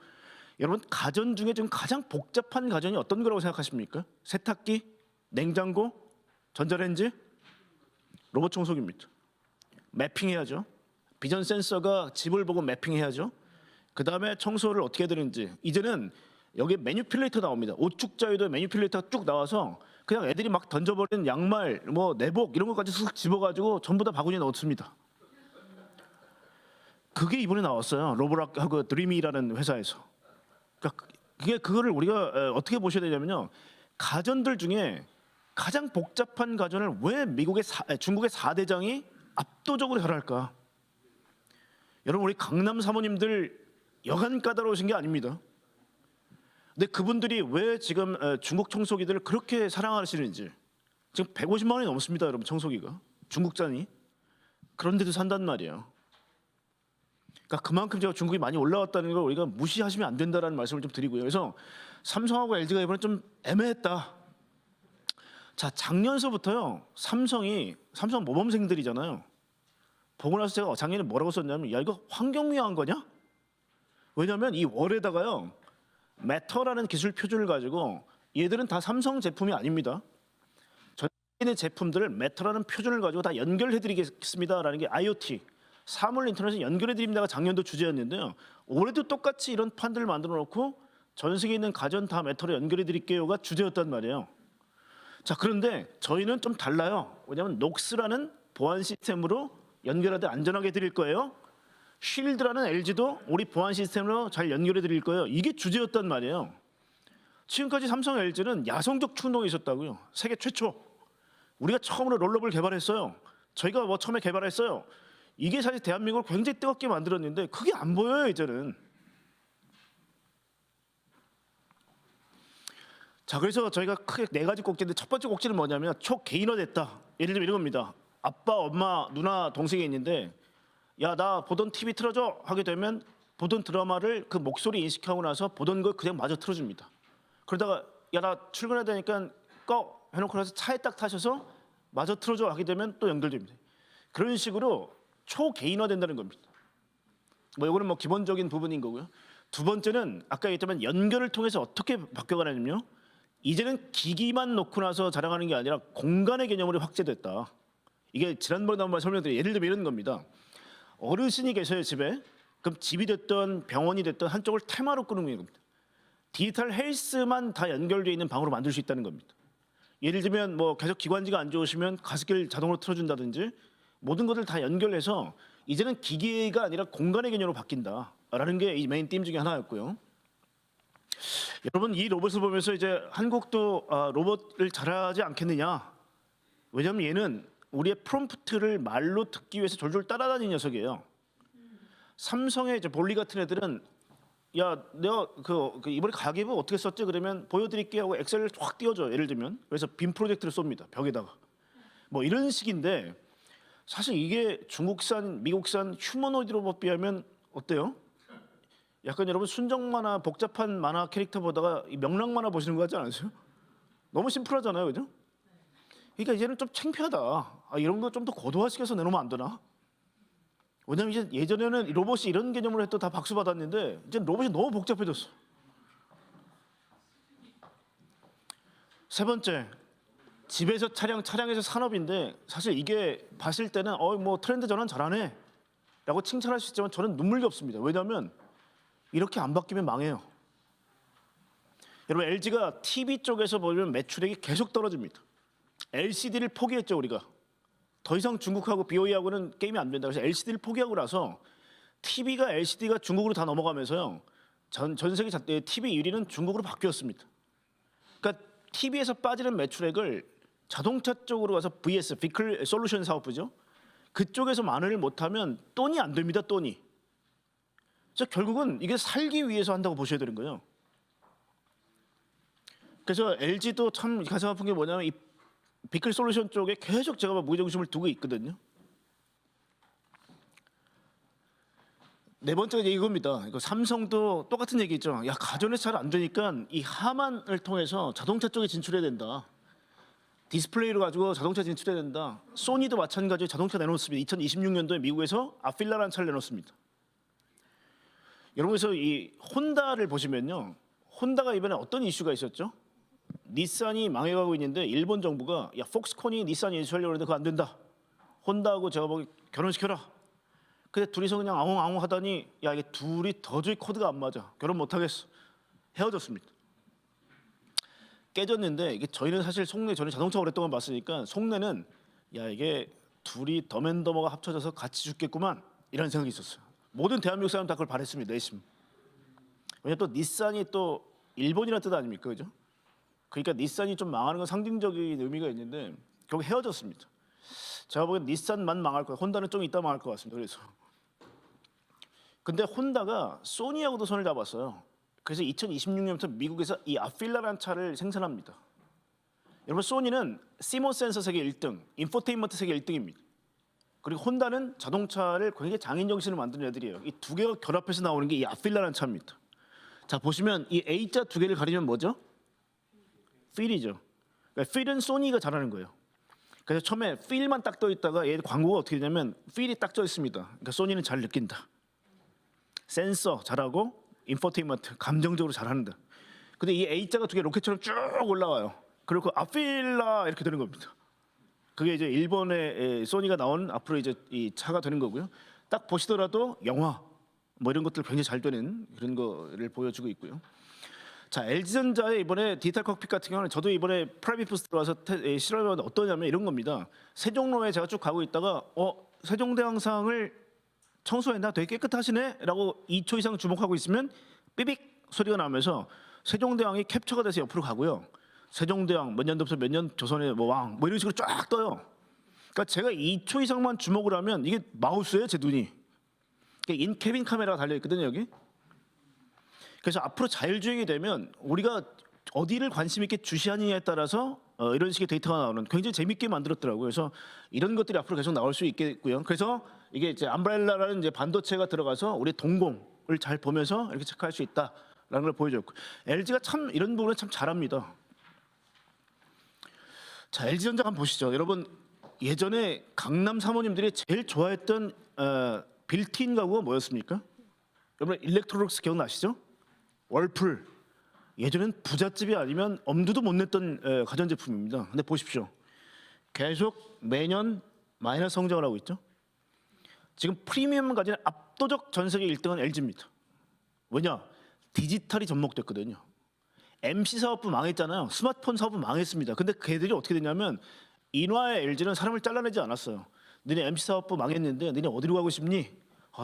여러분 가전 중에 지금 가장 복잡한 가전이 어떤 거라고 생각하십니까? 세탁기, 냉장고, 전자레인지, 로봇 청소기입니다. 매핑해야죠. 비전 센서가 집을 보고 매핑해야죠. 그 다음에 청소를 어떻게 해야 되는지. 이제는 여기 매니퓰레이터 나옵니다. 오축자에도 매니퓰레이터가 쭉 나와서 그냥 애들이 막 던져버리는 양말, 뭐 내복 이런 것까지 쓱 집어가지고 전부 다 바구니에 넣습니다. 그게 이번에 나왔어요. 로보락하고 드리미라는 회사에서. 그러니까 그거를 우리가 어떻게 보셔야 되냐면요. 가전들 중에 가장 복잡한 가전을 왜 중국의 4대장이 압도적으로 잘할까? 여러분 우리 강남 사모님들 여간 까다로우신 게 아닙니다. 근데 그분들이 왜 지금 중국 청소기들을 그렇게 사랑하시는지 지금 150만 원이 넘습니다, 여러분 청소기가 중국산이. 그런데도 산단 말이에요. 그러니까 그만큼 제가 중국이 많이 올라왔다는 걸 우리가 무시하시면 안 된다라는 말씀을 좀 드리고요. 그래서 삼성하고 LG가 이번에 좀 애매했다. 자, 작년서부터요. 삼성 모범생들이잖아요. 보고 나서 제가 작년에 뭐라고 썼냐면 야 이거 환경미화한 거냐? 왜냐하면 이 월에다가요. 매터라는 기술 표준을 가지고 얘들은 다 삼성 제품이 아닙니다. 전 세계 있는 제품들을 매터라는 표준을 가지고 다 연결해드리겠습니다라는 게 IoT 사물 인터넷에 연결해드립니다가 작년도 주제였는데요. 올해도 똑같이 이런 판들을 만들어 놓고 전 세계에 있는 가전 다 매터로 연결해드릴게요가 주제였단 말이에요. 자, 그런데 저희는 좀 달라요. 왜냐하면 녹스라는 보안 시스템으로 연결하되 안전하게 드릴 거예요. 쉴드라는 LG도 우리 보안 시스템으로 잘 연결해 드릴 거예요. 이게 주제였단 말이에요. 지금까지 삼성 LG는 야성적 충동이 있었다고요. 세계 최초. 우리가 처음으로 롤러블 개발했어요. 저희가 뭐 처음에 개발했어요. 이게 사실 대한민국을 굉장히 뜨겁게 만들었는데 그게 안 보여요 이제는. 자, 그래서 저희가 크게 4가지 꼭지인데 첫 번째 꼭지는 뭐냐면 초개인화됐다. 예를 들면 이런 겁니다. 아빠, 엄마, 누나, 동생이 있는데 야, 나 보던 TV 틀어줘 하게 되면 보던 드라마를 그 목소리 인식하고 나서 보던 걸 그냥 마저 틀어줍니다. 그러다가 야, 나 출근해야 되니까 꺼 해놓고 나서 차에 딱 타셔서 마저 틀어줘 하게 되면 또 연결됩니다. 그런 식으로 초개인화된다는 겁니다. 뭐 이거는 뭐 기본적인 부분인 거고요. 두 번째는 아까 얘기했지만 연결을 통해서 어떻게 바뀌어가냐면요. 이제는 기기만 놓고 나서 자랑하는 게 아니라 공간의 개념으로 확대됐다. 이게 지난번에 한번 설명드린 예를 들면 이런 겁니다. 어르신이 계셔요 집에. 그럼 집이 됐든 병원이 됐든 한쪽을 테마로 꾸는 겁니다. 디지털 헬스만 다 연결되어 있는 방으로 만들 수 있다는 겁니다. 예를 들면 뭐 계속 기관지가 안 좋으시면 가습기를 자동으로 틀어준다든지 모든 것을 다 연결해서 이제는 기계가 아니라 공간의 개념으로 바뀐다라는 게 이 메인 팀 중에 하나였고요. 여러분 이 로봇을 보면서 이제 한국도 로봇을 잘하지 않겠느냐? 왜냐하면 얘는 우리의 프롬프트를 말로 듣기 위해서 졸졸 따라다니는 녀석이에요. 삼성의 이제 볼리 같은 애들은 야, 내가 그 이번에 가계부 어떻게 썼지? 그러면 보여드릴게 하고 엑셀을 확 띄워줘. 예를 들면 그래서 빔 프로젝트를 쏩니다. 벽에다가 뭐 이런 식인데 사실 이게 중국산, 미국산 휴머노이드 로봇 비하면 어때요? 약간 여러분 순정 만화, 복잡한 만화 캐릭터보다가 이 명랑 만화 보시는 거 같지 않으세요? 너무 심플하잖아요, 그죠? 그러니까 이제는 좀 창피하다. 이런 거 좀 더 고도화시켜서 내놓으면 안 되나? 왜냐면 이제 예전에는 이 로봇이 이런 개념으로 해도 다 박수 받았는데 이제 로봇이 너무 복잡해졌어. 세 번째, 집에서 차량에서 산업인데 사실 이게 봤을 때는 뭐 트렌드 전환 잘하네라고 칭찬할 수 있지만 저는 눈물겹습니다. 왜냐하면 이렇게 안 바뀌면 망해요. 여러분 LG가 TV 쪽에서 보면 매출액이 계속 떨어집니다. LCD를 포기했죠 우리가. 더 이상 중국하고 BOE하고는 게임이 안 된다. 그래서 LCD를 포기하고 나서 TV가 LCD가 중국으로 다 넘어가면서요. 전 세계 TV 1위는 중국으로 바뀌었습니다. 그러니까 TV에서 빠지는 매출액을 자동차 쪽으로 가서 VS, 비클 솔루션 사업부죠. 그쪽에서 만회를 못하면 돈이 안 됩니다. 돈이. 그래서 결국은 이게 살기 위해서 한다고 보셔야 되는 거예요. 그래서 LG도 참 가슴 아픈 게 뭐냐면 이 비클 솔루션 쪽에 계속 제가 무게중심을 두고 있거든요. 네 번째가 이겁니다. 이거 삼성도 똑같은 얘기 있죠. 야, 가전에서 잘 안 되니까 이 하만을 통해서 자동차 쪽에 진출해야 된다. 디스플레이를 가지고 자동차 진출해야 된다. 소니도 마찬가지로 자동차 내놓습니다. 2026년도에 미국에서 아필라라는 차를 내놓습니다. 여러분 그래서 이 혼다를 보시면요. 혼다가 이번에 어떤 이슈가 있었죠? 닛산이 망해가고 있는데 일본 정부가 야 폭스콘이 닛산 인수하려고 하는데 그거 안 된다. 혼다하고 제가 보기 결혼시켜라. 근데 둘이서 그냥 앙웅 하더니 야 이게 둘이 도저히 코드가 안 맞아. 결혼 못 하겠어. 헤어졌습니다. 깨졌는데 이게 저희는 사실 속내 저는 자동차 오랫동안 봤으니까 속내는 야 이게 둘이 덤앤더머가 합쳐져서 같이 죽겠구만 이런 생각이 있었어요. 모든 대한민국 사람 다 그걸 바랬습니다. 내심. 왜냐 또 닛산이 또 일본이라는 뜻 아닙니까, 그죠? 그러니까 닛산이 좀 망하는 건 상징적인 의미가 있는데 결국 헤어졌습니다. 제가 보기엔 닛산만 망할 거예요. 혼다는 좀 이따 망할 것 같습니다. 그래서 근데 혼다가 소니하고도 손을 잡았어요. 그래서 2026년부터 미국에서 이 아필라라는 차를 생산합니다. 여러분 소니는 시모 센서 세계 1등, 인포테인먼트 세계 1등입니다. 그리고 혼다는 자동차를 굉장히 장인 정신을 만드는 애들이에요. 이 두 개가 결합해서 나오는 게 이 아필라라는 차입니다. 자 보시면 이 A자 두 개를 가리면 뭐죠? 필이죠. 그러니까 필은 소니가 잘하는 거예요. 그래서 처음에 필만 딱 떠 있다가 얘 광고가 어떻게 되냐면 필이 딱 떠 있습니다. 그러니까 소니는 잘 느낀다. 센서 잘하고 인포테인먼트 감정적으로 잘하는다. 근데 이 A자가 두 개 로켓처럼 쭉 올라와요. 그리고 아필라 이렇게 되는 겁니다. 그게 이제 일본의 소니가 나온 앞으로 이제 이 차가 되는 거고요. 딱 보시더라도 영화 뭐 이런 것들 굉장히 잘 되는 그런 거를 보여주고 있고요. 자 LG전자의 이번에 디지털 칵핏 같은 경우는 저도 이번에 프라이빗 부스 들어와서 실험해봤는데 어떠냐면 이런 겁니다. 세종로에 제가 쭉 가고 있다가 세종대왕상을 청소했나 되게 깨끗하시네라고 2초 이상 주목하고 있으면 삐빅 소리가 나면서 세종대왕이 캡처가 돼서 옆으로 가고요. 세종대왕 몇 년도부터 몇 년 조선의 뭐 왕 뭐 이런 식으로 쫙 떠요. 그러니까 제가 2초 이상만 주목을 하면 이게 마우스예요 제 눈이. 인캐빈 카메라가 달려 있거든요 여기. 그래서 앞으로 자율주행이 되면 우리가 어디를 관심 있게 주시하느냐에 따라서 이런 식의 데이터가 나오는 굉장히 재밌게 만들었더라고요. 그래서 이런 것들이 앞으로 계속 나올 수 있겠고요. 그래서 이게 이제 암브렐라라는 이제 반도체가 들어가서 우리 동공을 잘 보면서 이렇게 체크할 수 있다라는 걸 보여줬고 LG가 참 이런 부분에 참 잘합니다. 자 LG전자 한번 보시죠. 여러분 예전에 강남 사모님들이 제일 좋아했던 빌트인 가구가 뭐였습니까? 여러분 일렉트로닉스 기억나시죠? 월풀. 예전엔 부잣집이 아니면 엄두도 못 냈던 가전제품입니다. 근데 보십시오. 계속 매년 마이너스 성장을 하고 있죠. 지금 프리미엄을 가진 압도적 전 세계 1등은 LG입니다. 왜냐? 디지털이 접목됐거든요. MC 사업부 망했잖아요. 스마트폰 사업부 망했습니다. 근데 걔들이 어떻게 됐냐면 인화의 LG는 사람을 잘라내지 않았어요. 너네 MC 사업부 망했는데 너네 어디로 가고 싶니?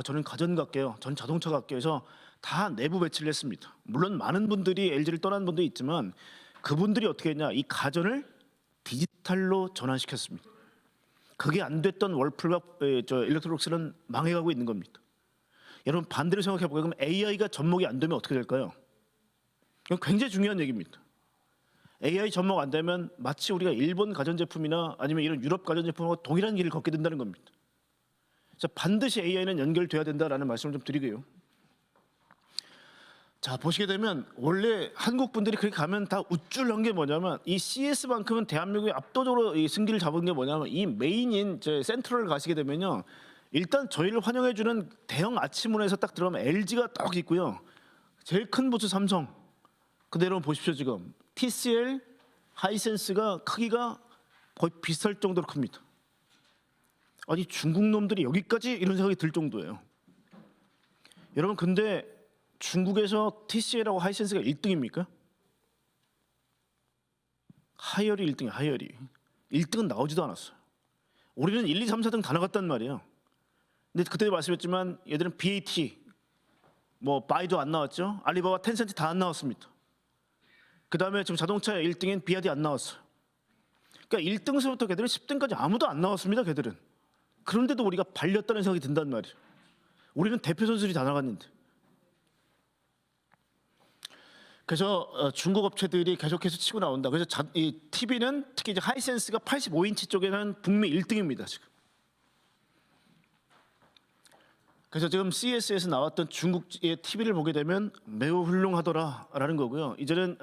저는 가전 갈게요. 전 자동차 갈게요. 해서 다 내부 배치를 했습니다. 물론 많은 분들이 LG를 떠난 분도 있지만 그분들이 어떻게 했냐? 이 가전을 디지털로 전환시켰습니다. 그게 안 됐던 월풀과 일렉트로닉스는 망해가고 있는 겁니다. 여러분 반대로 생각해 보세요. 그럼 AI가 접목이 안 되면 어떻게 될까요? 이건 굉장히 중요한 얘기입니다. AI 접목 안 되면 마치 우리가 일본 가전제품이나 아니면 이런 유럽 가전제품하고 동일한 길을 걷게 된다는 겁니다. 그래서 반드시 AI는 연결돼야 된다라는 말씀을 좀 드리고요. 자 보시게 되면 원래 한국 분들이 그렇게 가면 다 우쭐한 게 뭐냐면 이 CS만큼은 대한민국이 압도적으로 이 승기를 잡은 게 뭐냐면 이 메인인 센트럴을 가시게 되면요. 일단 저희를 환영해주는 대형 아치문에서 딱 들어가면 LG가 딱 있고요. 제일 큰 부츠 삼성. 근데 여러분 보십시오 지금 TCL, 하이센스가 크기가 거의 비슷할 정도로 큽니다. 아니 중국 놈들이 여기까지 이런 생각이 들 정도예요. 여러분 근데 중국에서 TCL하고 하이센스가 1등입니까? 하이얼이 1등이에요. 하이얼이 1등은 나오지도 않았어요. 우리는 1, 2, 3, 4등 다 나갔단 말이에요. 근데 그때 말씀했지만 얘들은 BAT, 뭐 바이도 안 나왔죠. 알리바바, 텐센트 다 안 나왔습니다. 그 다음에 지금 자동차 1등인 비아디 안 나왔어요. 그러니까 1등서부터 걔들은 10등까지 아무도 안 나왔습니다. 걔들은. 그런데도 우리가 발렸다는 생각이 든단 말이에요. 우리는 대표 선수들이 다 나갔는데. 그래서 중국 업체들이 계속해서 치고 나온다. 그래서 이 TV는 특히 이제 하이센스가 85인치 쪽에는 북미 1등입니다. 지금. 그래서 지금 CES에서 나왔던 중국의 TV를 보게 되면 매우 훌륭하더라라는 거고요. 이제는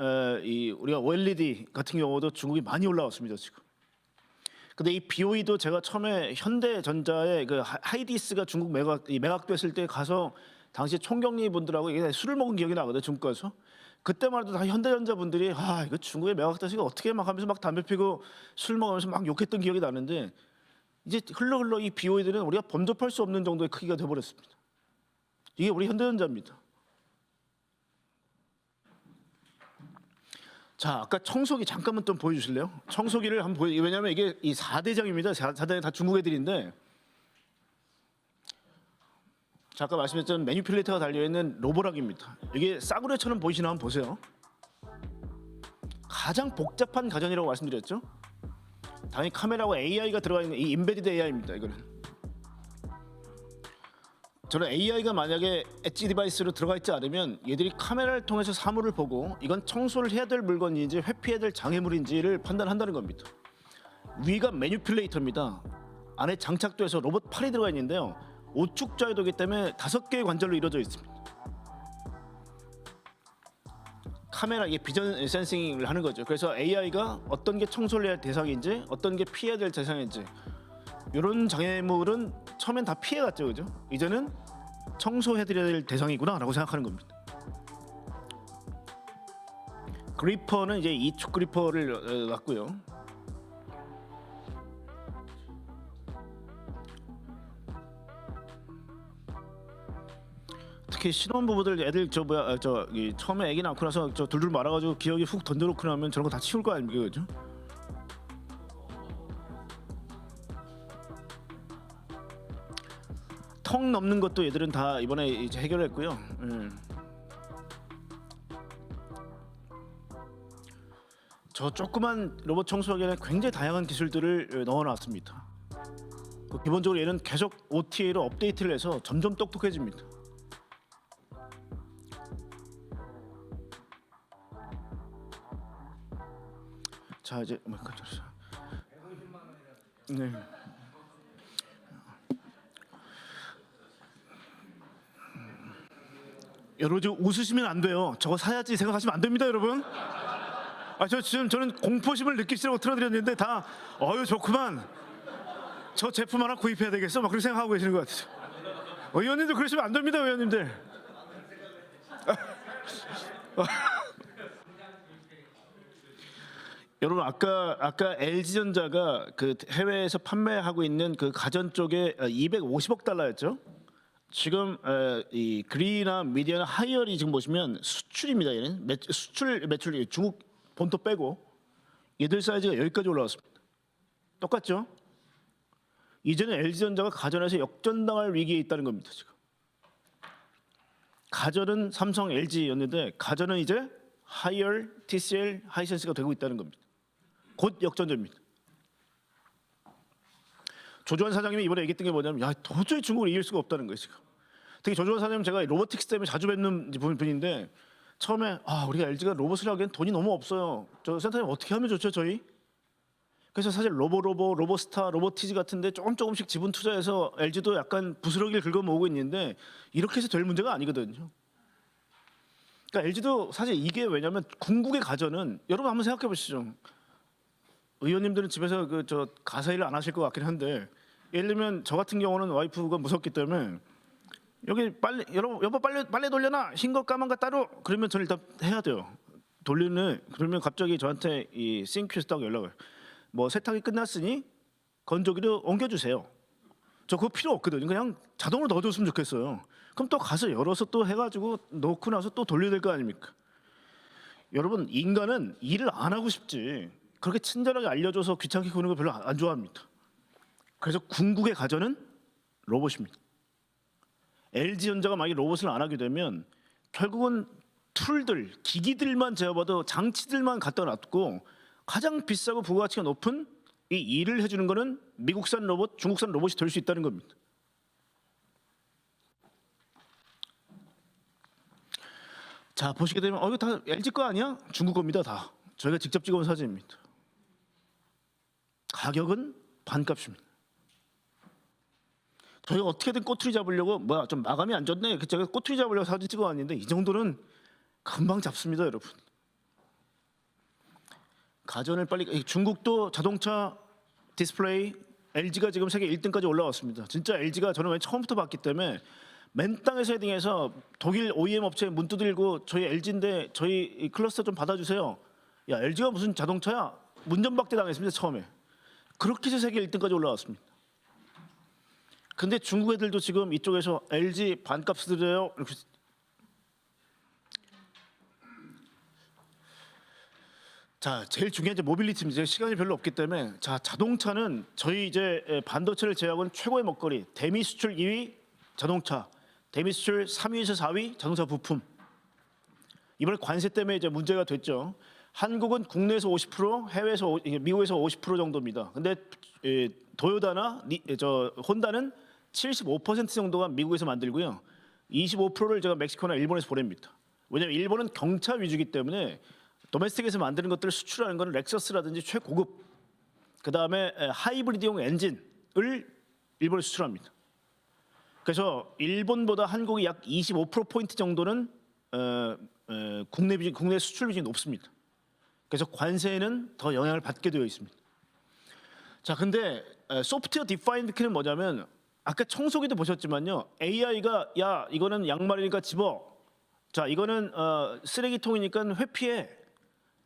우리가 OLED 같은 경우도 중국이 많이 올라왔습니다 지금. 근데 이 BOE도 제가 처음에 현대전자의 그 하이디스가 중국 매각됐을 때 가서 당시 총경리 분들하고 술을 먹은 기억이 나거든요. 중국 가서. 그때만 해도 다 현대전자 분들이 이거 중국에 매각됐으니까 어떻게 막 하면서 막 담배 피고 술 먹으면서 막 욕했던 기억이 나는데 이제 흘러 이 BOE들은 우리가 범접할 수 없는 정도의 크기가 돼버렸습니다. 이게 우리 현대전자입니다. 자, 아까 청소기 잠깐만 좀 보여주실래요? 청소기를 한번 왜냐하면 이게 이 4대장입니다. 4대장 다 중국 애들인데 자, 아까 말씀했던 매니플레이터가 달려있는 로보락입니다. 이게 싸구려처럼 보이시나 한번 보세요. 가장 복잡한 가전이라고 말씀드렸죠. 당연히 카메라와 AI가 들어가 있는 이 인베디드 AI입니다. 이거는 저는 AI가 만약에 엣지 디바이스로 들어가 있지 않으면 얘들이 카메라를 통해서 사물을 보고 이건 청소를 해야 될 물건인지 회피해야 될 장애물인지를 판단한다는 겁니다. 위가 매니플레이터입니다. 안에 장착돼서 로봇 팔이 들어가 있는데요. 오축 좌회도기 때문에 5개의 관절로 이루어져 있습니다. 카메라 이게 비전 센싱을 하는 거죠. 그래서 AI가 어떤 게 청소를 해야 할 대상인지 어떤 게 피해야 될 대상인지 이런 장애물은 처음엔 다 피해갔죠, 그죠? 이제는 청소해드려야 될 대상이구나라고 생각하는 겁니다. 그리퍼는 이제 2축 그리퍼를 갖고요. 특히 신혼부부들 애들 처음에 애기 낳고 나서 둘둘 말아가지고 기억이 훅 던져놓고 나면 저런 거 다 치울 거 아닙니까, 그죠? 턱 넘는 것도 얘들은 다 이번에 이제 해결했고요. 저 조그만 로봇 청소기에는 굉장히 다양한 기술들을 넣어놨습니다. 기본적으로 얘는 계속 OTA로 업데이트를 해서 점점 똑똑해집니다. 자 이제 네. 여러분 지금 웃으시면 안 돼요. 저거 사야지 생각하시면 안 됩니다, 여러분. 저는 공포심을 느끼시라고 틀어드렸는데 다 어유 좋구만. 저 제품 하나 구입해야 되겠어. 막 그렇게 생각하고 계시는 것 같아요. 의원님들 그러시면 안 됩니다, 의원님들. 여러분 아까 LG전자가 그 해외에서 판매하고 있는 그 가전 쪽에 250억 달러였죠. 지금 이 그리나 미디어나 하이얼이 지금 보시면 수출입니다. 얘는 수출 매출 중국 본토 빼고 얘들 사이즈가 여기까지 올라왔습니다. 똑같죠? 이제는 LG전자가 가전에서 역전당할 위기에 있다는 겁니다. 지금 가전은 삼성, LG였는데 가전은 이제 하이얼, TCL, 하이센스가 되고 있다는 겁니다. 곧 역전됩니다. 조주환 사장님이 이번에 얘기했던 게 뭐냐면 도저히 중국을 이길 수가 없다는 거예요. 지금 특히 조주환 사장님 제가 로보틱스 때문에 자주 뵙는 분인데 처음에 우리가 LG가 로봇을 하기엔 돈이 너무 없어요. 저 센터님 어떻게 하면 좋죠 저희? 그래서 사실 로보스타, 로보티즈 같은데 조금씩 지분 투자해서 LG도 약간 부스러기를 긁어 모으고 있는데 이렇게 해서 될 문제가 아니거든요. 그러니까 LG도 사실 이게 왜냐면 궁극의 가전은 여러분 한번 생각해 보시죠. 의원님들은 집에서 저 가사일을 안 하실 것 같긴 한데 예를 들면 저 같은 경우는 와이프가 무섭기 때문에 여기 여보 빨래 돌려놔 흰 거 까만 거 따로 그러면 저는 일단 해야 돼요. 그러면 갑자기 저한테 이 싱크에서 딱 연락을 뭐 세탁이 끝났으니 건조기로 옮겨주세요. 저 그거 필요 없거든요. 그냥 자동으로 넣어줬으면 좋겠어요. 그럼 또 가서 열어서 또 해가지고 넣고 나서 또 돌려야 될 거 아닙니까? 여러분 인간은 일을 안 하고 싶지 그렇게 친절하게 알려줘서 귀찮게 구는 거 별로 안 좋아합니다. 그래서 궁극의 가전은 로봇입니다. LG전자가 만약에 로봇을 안 하게 되면 결국은 툴들, 기기들만 제어받아 장치들만 갖다 놨고 가장 비싸고 부가가치가 높은 이 일을 해주는 거는 미국산 로봇, 중국산 로봇이 될 수 있다는 겁니다. 자 보시게 되면 이거 다 LG 거 아니야? 중국 겁니다 다. 저희가 직접 찍어온 사진입니다. 가격은 반값입니다. 저희가 어떻게든 꼬투리 잡으려고 좀 마감이 안 좋네. 제가 꼬투리 잡으려고 사진 찍어왔는데 이 정도는 금방 잡습니다, 여러분. 가전을 빨리 중국도 자동차 디스플레이 LG가 지금 세계 1등까지 올라왔습니다. 진짜 LG가 저는 처음부터 봤기 때문에 맨 땅에서 헤딩해서 독일 OEM 업체에 문 두들고 저희 LG인데 저희 클러스터 좀 받아주세요. 야 LG가 무슨 자동차야? 문전박대 당했습니다 처음에. 그렇게 해서 세계 1등까지 올라왔습니다. 근데 중국 애들도 지금 이쪽에서 LG 반값 드려요. 이렇게. 자, 제일 중요한 이제 모빌리티입니다. 시간이 별로 없기 때문에 자동차는 저희 이제 반도체를 제외하고는 최고의 먹거리. 대미 수출 2위 자동차, 대미 수출 3위에서 4위 자동차 부품. 이번에 관세 때문에 이제 문제가 됐죠. 한국은 국내에서 50%, 해외에서 미국에서 50% 정도입니다. 근데 도요타나 혼다는 75% 정도가 미국에서 만들고요. 25%를 제가 멕시코나 일본에서 보냅니다. 왜냐하면 일본은 경차 위주이기 때문에 도메스틱에서 만드는 것들을 수출하는 것은 렉서스라든지 최고급, 그 다음에 하이브리드용 엔진을 일본에 수출합니다. 그래서 일본보다 한국이 약 25%포인트 정도는 국내 수출 비중이 높습니다. 그래서 관세에는 더 영향을 받게 되어 있습니다. 자, 근데 소프트웨어 디파인드 키는 뭐냐면 아까 청소기도 보셨지만요. AI가 야 이거는 양말이니까 집어. 자, 이거는 쓰레기통이니까 회피해.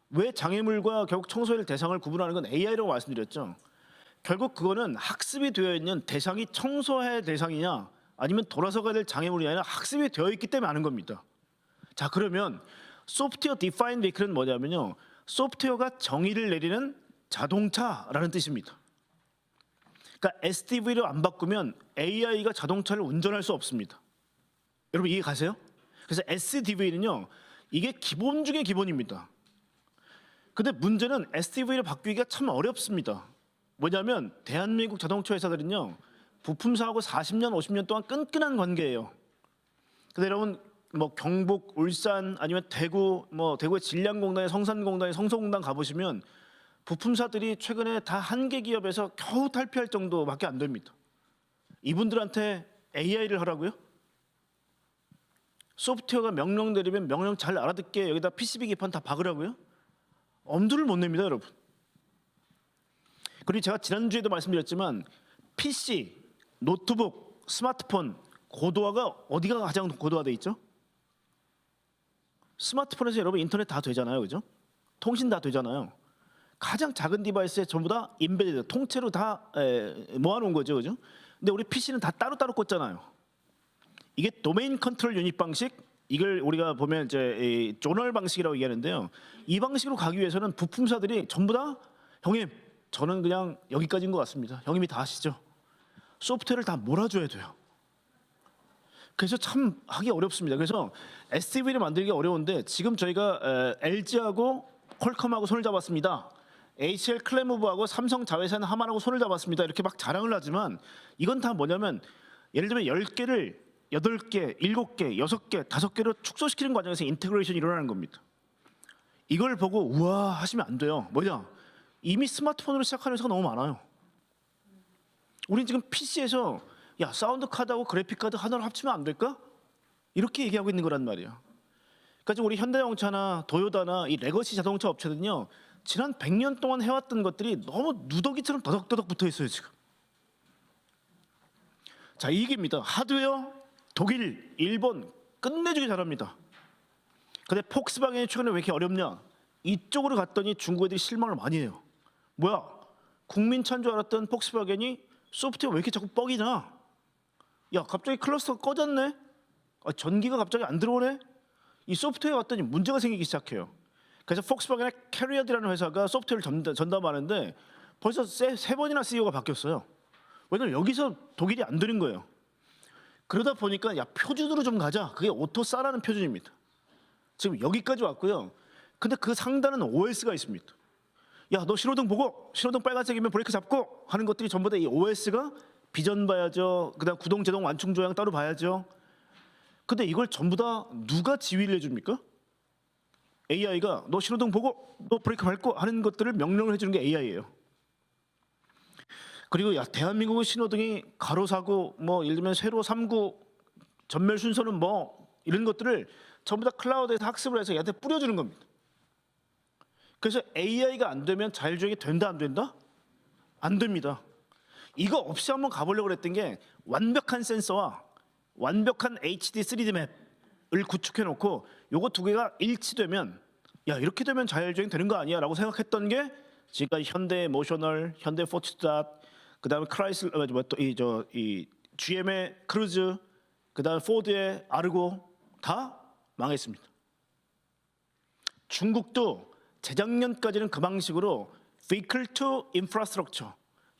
왜 장애물과 결국 청소기를 대상을 구분하는 건 AI라고 말씀드렸죠. 결국 그거는 학습이 되어 있는 대상이 청소할 대상이냐 아니면 돌아서 가야 될 장애물이 아니라 학습이 되어 있기 때문에 아는 겁니다. 자, 그러면 소프트웨어 디파인드 베이클은 뭐냐면요. 소프트웨어가 정의를 내리는 자동차라는 뜻입니다. 그러니까 SDV를 안 바꾸면 AI가 자동차를 운전할 수 없습니다. 여러분 이해 가세요? 그래서 SDV는요. 이게 기본 중에 기본입니다. 근데 문제는 SDV를 바꾸기가 참 어렵습니다. 뭐냐면 대한민국 자동차 회사들은요. 부품사하고 40년, 50년 동안 끈끈한 관계예요. 근데 여러분 뭐 경북, 울산 아니면 대구, 뭐 대구의 질량공단에 성산공단에 성소공단 가보시면 부품사들이 최근에 다 한계 기업에서 겨우 탈피할 정도밖에 안 됩니다. 이분들한테 AI를 하라고요? 소프트웨어가 명령 내리면 명령 잘 알아듣게 여기다 PCB 기판 다 박으라고요? 엄두를 못 냅니다, 여러분. 그리고 제가 지난주에도 말씀드렸지만 PC, 노트북, 스마트폰 고도화가 어디가 가장 고도화돼 있죠? 스마트폰에서 여러분 인터넷 다 되잖아요, 그죠? 통신 다 되잖아요. 가장 작은 디바이스에 전부 다 인베디드, 통째로 다 모아놓은 거죠, 그죠? 근데 우리 PC는 다 따로따로 꽂잖아요. 이게 도메인 컨트롤 유닛 방식, 이걸 우리가 보면 이제 조널 방식이라고 얘기하는데요. 이 방식으로 가기 위해서는 부품사들이 전부 다 형님, 저는 그냥 여기까지인 것 같습니다. 형님이 다 하시죠. 소프트웨어를 다 몰아줘야 돼요. 그래서 참 하기 어렵습니다. 그래서 SDV를 만들기 어려운데 지금 저희가 LG하고 퀄컴하고 손을 잡았습니다. HL 클레모브하고 삼성 자회사는 하만하고 손을 잡았습니다. 이렇게 막 자랑을 하지만 이건 다 뭐냐면 예를 들면 10개를 8개, 7개, 6개, 5개로 축소시키는 과정에서 인테그레이션이 일어나는 겁니다. 이걸 보고 우와 하시면 안 돼요. 뭐냐? 이미 스마트폰으로 시작하는 회사가 너무 많아요. 우린 지금 PC에서 야 사운드 카드하고 그래픽 카드 하나로 합치면 안 될까? 이렇게 얘기하고 있는 거란 말이에요. 그러니까 지금 우리 현대자동차나 도요타나 이 레거시 자동차 업체들은요. 지난 100년 동안 해왔던 것들이 너무 누더기처럼 더덕더덕 붙어 있어요 지금. 자, 이 얘기입니다. 하드웨어 독일, 일본 끝내주기 잘합니다. 근데 폭스바겐이 최근에 왜 이렇게 어렵냐? 이쪽으로 갔더니 중국 애들이 실망을 많이 해요. 뭐야? 국민차인 줄 알았던 폭스바겐이 소프트웨어 왜 이렇게 자꾸 뻑이냐? 야, 갑자기 클러스터가 꺼졌네? 전기가 갑자기 안 들어오네? 이 소프트웨어 갔더니 문제가 생기기 시작해요. 그래서 폭스바겐의 캐리어드라는 회사가 소프트웨어를 전담하는데 벌써 세 번이나 CEO가 바뀌었어요. 왜냐면 여기서 독일이 안 되는 거예요. 그러다 보니까 야 표준으로 좀 가자. 그게 오토사라는 표준입니다. 지금 여기까지 왔고요. 근데 그 상단은 OS가 있습니다. 야 너 신호등 보고 신호등 빨간색이면 브레이크 잡고 하는 것들이 전부 다 이 OS가 비전 봐야죠. 그다음 구동 제동 완충 조향 따로 봐야죠. 근데 이걸 전부 다 누가 지휘를 해줍니까? AI가 너 신호등 보고 너 브레이크 밟고 하는 것들을 명령을 해주는 게 AI예요. 그리고 야 대한민국의 신호등이 가로사고 뭐 예를 들면 세로 3구 전멸 순서는 뭐 이런 것들을 전부 다 클라우드에서 학습을 해서 얘한테 뿌려주는 겁니다. 그래서 AI가 안 되면 자율주행이 된다 안 된다? 안 됩니다. 이거 없이 한번 가보려고 했던 게 완벽한 센서와 완벽한 HD 3D 맵을 구축해 놓고 요거 두 개가 일치되면 야 이렇게 되면 자율주행 되는 거 아니야 라고 생각했던 게 지금까지 현대 모셔널, 현대 포츠닷, 그다음에 크라이슬 이 GM의 크루즈, 그다음 포드의 아르고 다 망했습니다. 중국도 재작년까지는 그 방식으로 vehicle to infrastructure.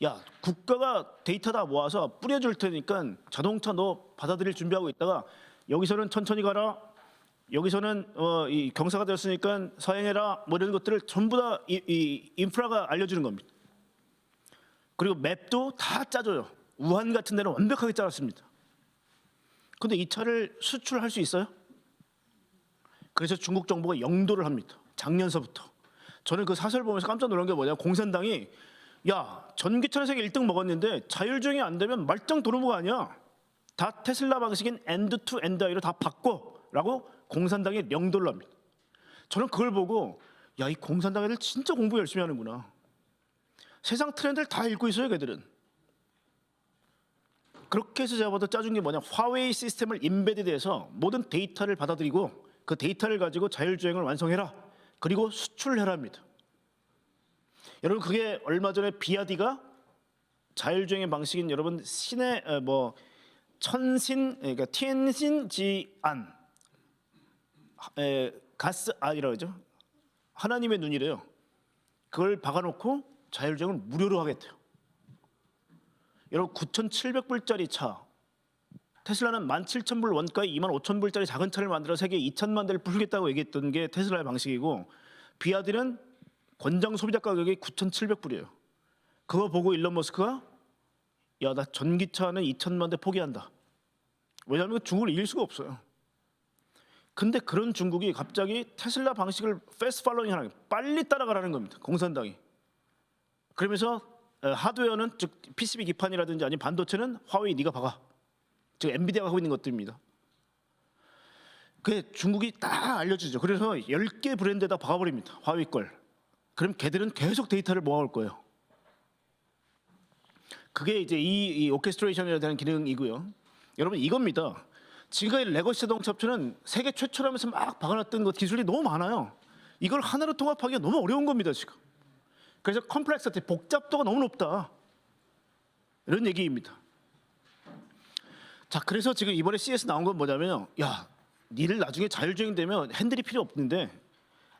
야 국가가 데이터 다 모아서 뿌려줄 테니까 자동차 너 받아들일 준비하고 있다가 여기서는 천천히 가라. 여기서는 이 경사가 되었으니까 서행해라 뭐 이런 것들을 전부 다 이 인프라가 알려주는 겁니다. 그리고 맵도 다 짜줘요. 우한 같은 데는 완벽하게 짜놨습니다. 근데 이 차를 수출할 수 있어요? 그래서 중국 정부가 영도를 합니다. 작년서부터. 저는 그 사설 보면서 깜짝 놀란 게 뭐냐, 공산당이 야 전기차는 세계 1등 먹었는데 자율주행이 안 되면 말짱 도루묵 아니야. 다 테슬라 방식인 엔드 투 엔드 아이로 다 바꿔라고 공산당이 영도를 합니다. 저는 그걸 보고 야, 이 공산당 애들 진짜 공부 열심히 하는구나. 세상 트렌드를 다 읽고 있어요, 걔들은. 그렇게 해서 제가 봐도 짜준 게 뭐냐, 화웨이 시스템을 인베디드해서 모든 데이터를 받아들이고 그 데이터를 가지고 자율주행을 완성해라. 그리고 수출해라 합니다. 여러분, 그게 얼마 전에 비아디가 자율주행의 방식인 여러분 신의 천신, 그러니까 티엔신지안 가스 아이라고 하죠. 하나님의 눈이래요. 그걸 박아놓고 자율주행을 무료로 하겠대요. 여러분, 9,700불짜리 차, 테슬라는 17,000불 원가에 25,000불짜리 작은 차를 만들어 세계 2천만 대를 풀겠다고 얘기했던 게 테슬라의 방식이고, 비아디는 권장 소비자 가격이 9,700불이에요. 그거 보고 일론 머스크가 야, 나 전기차는 2천만 대 포기한다. 왜냐하면 중국을 이길 수가 없어요. 근데 그런 중국이 갑자기 테슬라 방식을 패스트 팔로잉 하는, 빨리 따라가라는 겁니다. 공산당이. 그러면서 하드웨어는 즉 PCB 기판이라든지 아니면 반도체는 화웨이 네가 박아. 즉 엔비디아가 하고 있는 것들입니다. 그게 중국이 다 알려주죠. 그래서 10개 브랜드에다 박아버립니다. 화웨이 걸. 그럼 걔들은 계속 데이터를 모아올 거예요. 그게 이제 이 오케스트레이션이라는 되는 기능이고요. 여러분, 이겁니다. 지금까지 레거시 자동차 업체는 세계 최초라면서 막 박아놨던 것 기술이 너무 많아요. 이걸 하나로 통합하기가 너무 어려운 겁니다, 지금. 그래서 컴플렉시티, 복잡도가 너무 높다. 이런 얘기입니다. 자, 그래서 지금 이번에 CS 나온 건 뭐냐면, 야, 니들 나중에 자율주행 되면 핸들이 필요 없는데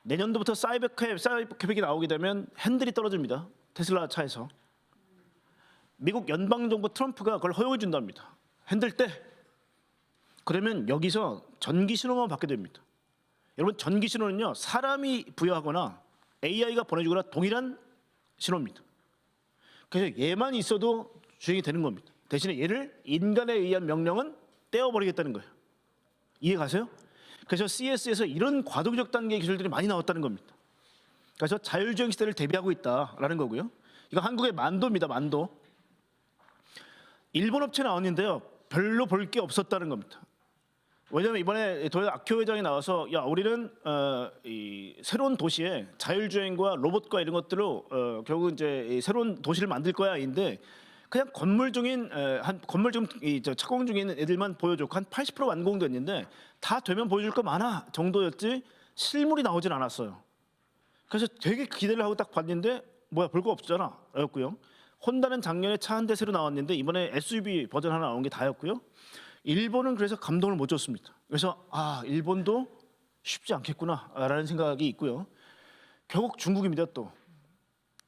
내년도부터 사이버캡이 나오게 되면 핸들이 떨어집니다. 테슬라 차에서. 미국 연방정부 트럼프가 그걸 허용해 준답니다. 핸들 때. 그러면 여기서 전기 신호만 받게 됩니다. 여러분, 전기 신호는요, 사람이 부여하거나 AI가 보내주거나 동일한 신호입니다. 그래서 얘만 있어도 주행이 되는 겁니다. 대신에 얘를 인간에 의한 명령은 떼어버리겠다는 거예요. 이해 가세요? 그래서 CS에서 이런 과도기적 단계의 기술들이 많이 나왔다는 겁니다. 그래서 자율주행 시대를 대비하고 있다라는 거고요. 이거 한국의 만도입니다. 만도. 일본 업체 나왔는데요, 별로 볼 게 없었다는 겁니다. 왜냐하면 이번에 도요타 아키오 회장이 나와서 야, 우리는 이 새로운 도시에 자율주행과 로봇과 이런 것들로 결국 이제 이 새로운 도시를 만들 거야인데, 그냥 건물 중인 건물 좀 착공 중인 애들만 보여줬고 한 80% 완공됐는데 다 되면 보여줄 거 많아 정도였지 실물이 나오진 않았어요. 그래서 되게 기대를 하고 딱 봤는데 뭐야, 볼 거 없잖아 였고요. 혼다는 작년에 차 한 대 새로 나왔는데 이번에 SUV 버전 하나 나온 게 다였고요. 일본은 그래서 감동을 못 줬습니다. 그래서 일본도 쉽지 않겠구나라는 생각이 있고요. 결국 중국입니다. 또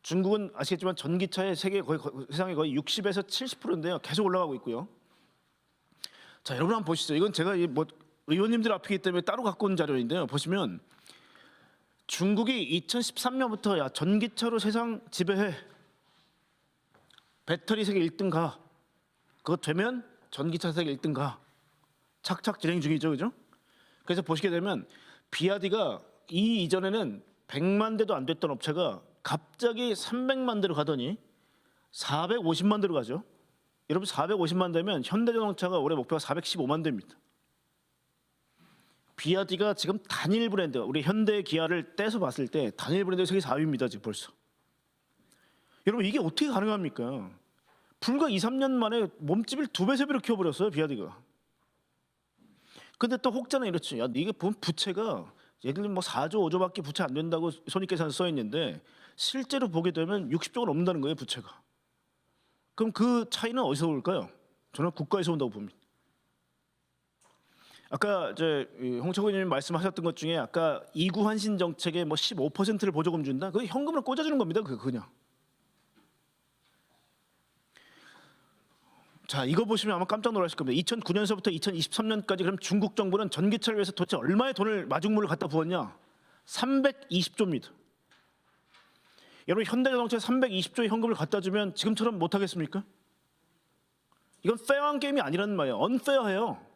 중국은 아시겠지만 전기차의 세상에 거의 60에서 70%인데요. 계속 올라가고 있고요. 자, 여러분 한번 보시죠. 이건 제가 뭐 의원님들 앞이기 때문에 따로 갖고 온 자료인데요. 보시면 중국이 2013년부터 야, 전기차로 세상 지배해. 배터리 세계 1등 가. 그거 되면 전기차 세계 1등 가. 착착 진행 중이죠, 그죠? 그래서 보시게 되면 비아디가 이 이전에는 100만 대도 안 됐던 업체가 갑자기 300만 대로 가더니 450만 대로 가죠. 여러분, 450만 대면 현대자동차가 올해 목표가 415만 대입니다. 비아디가 지금 단일 브랜드, 우리 현대 기아를 떼서 봤을 때 단일 브랜드 세계 4위입니다. 지금 벌써. 여러분, 이게 어떻게 가능합니까? 불과 2, 3년 만에 몸집을 2배, 3배로 키워버렸어요, 비아디가. 근데 또 혹자는 이렇지. 야, 네가 본 부채가 얘들 뭐 4조, 5조밖에 부채 안 된다고 손익계산서 써 있는데 실제로 보게 되면 60조가 넘는다는 거예요, 부채가. 그럼 그 차이는 어디서 올까요? 저는 국가에서 온다고 봅니다. 아까 홍철구 의원님 말씀하셨던 것 중에 아까 이구 환신 정책에 뭐 15%를 보조금 준다. 그 현금으로 꽂아주는 겁니다. 그냥. 자, 이거 보시면 아마 깜짝 놀라실 겁니다. 2009년서부터 2023년까지 그럼 중국 정부는 전기차를 위해서 도대체 얼마의 돈을 마중물을 갖다 부었냐? 320조입니다. 여러분 현대자동차에 320조의 현금을 갖다 주면 지금처럼 못 하겠습니까? 이건 페어한 게임이 아니라는 말이에요. 언페어해요.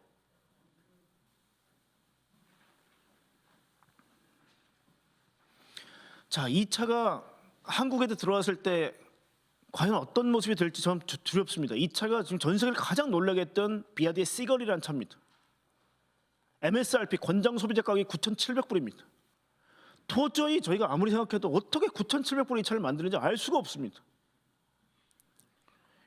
자, 이 차가 한국에도 들어왔을 때 과연 어떤 모습이 될지 좀 두렵습니다. 이 차가 지금 전 세계를 가장 놀라게 했던 비아디의 시걸이라는 차입니다. MSRP 권장 소비자 가격이 9,700불입니다. 도저히 저희가 아무리 생각해도 어떻게 9,700불 이 차를 만드는지 알 수가 없습니다.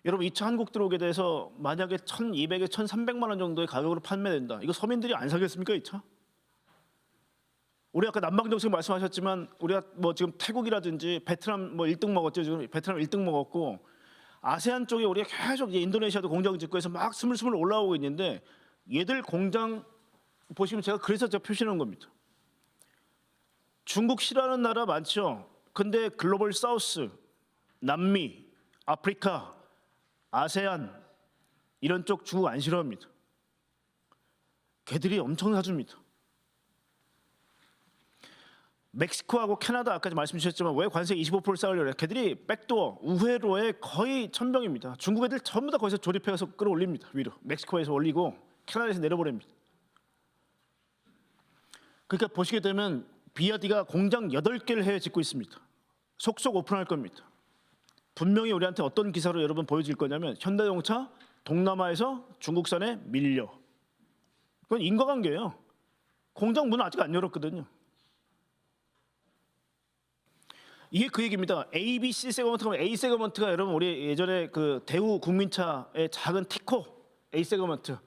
여러분 이 차 한국 들어오게 돼서 만약에 1,200에 1,300만 원 정도의 가격으로 판매된다. 이거 서민들이 안 사겠습니까 이 차? 우리 아까 남방정책 말씀하셨지만 우리가 뭐 지금 태국이라든지 베트남 뭐 1등 먹었죠. 지금 베트남 1등 먹었고 아세안 쪽에 우리가 계속 이제 인도네시아도 공장 짓고 해서 막 스물스물 올라오고 있는데 얘들 공장 보시면 제가 그래서 제가 표시하는 겁니다. 중국 싫어하는 나라 많죠. 근데 글로벌 사우스, 남미, 아프리카, 아세안 이런 쪽 중국 안 싫어합니다. 걔들이 엄청 사줍니다. 멕시코하고 캐나다 아까 말씀 주셨지만 왜 관세 25% 쌓으려고 해요? 걔들이 백도어, 우회로에 거의 천병입니다. 중국 애들 전부 다 거기서 조립해서 끌어올립니다. 위로. 멕시코에서 올리고 캐나다에서 내려보냅니다. 그러니까 보시게 되면 비아디가 공장 8개를 해외에 짓고 있습니다. 속속 오픈할 겁니다. 분명히 우리한테 어떤 기사로 여러분 보여질 거냐면 현대자동차 동남아에서 중국산에 밀려. 그건 인과관계예요. 공장 문은 아직 안 열었거든요. 이게 그 얘기입니다. A, B, C 세그먼트가 A 세그먼트가 여러분 우리 예전에 그 대우 국민차의 작은 티코 A 세그먼트,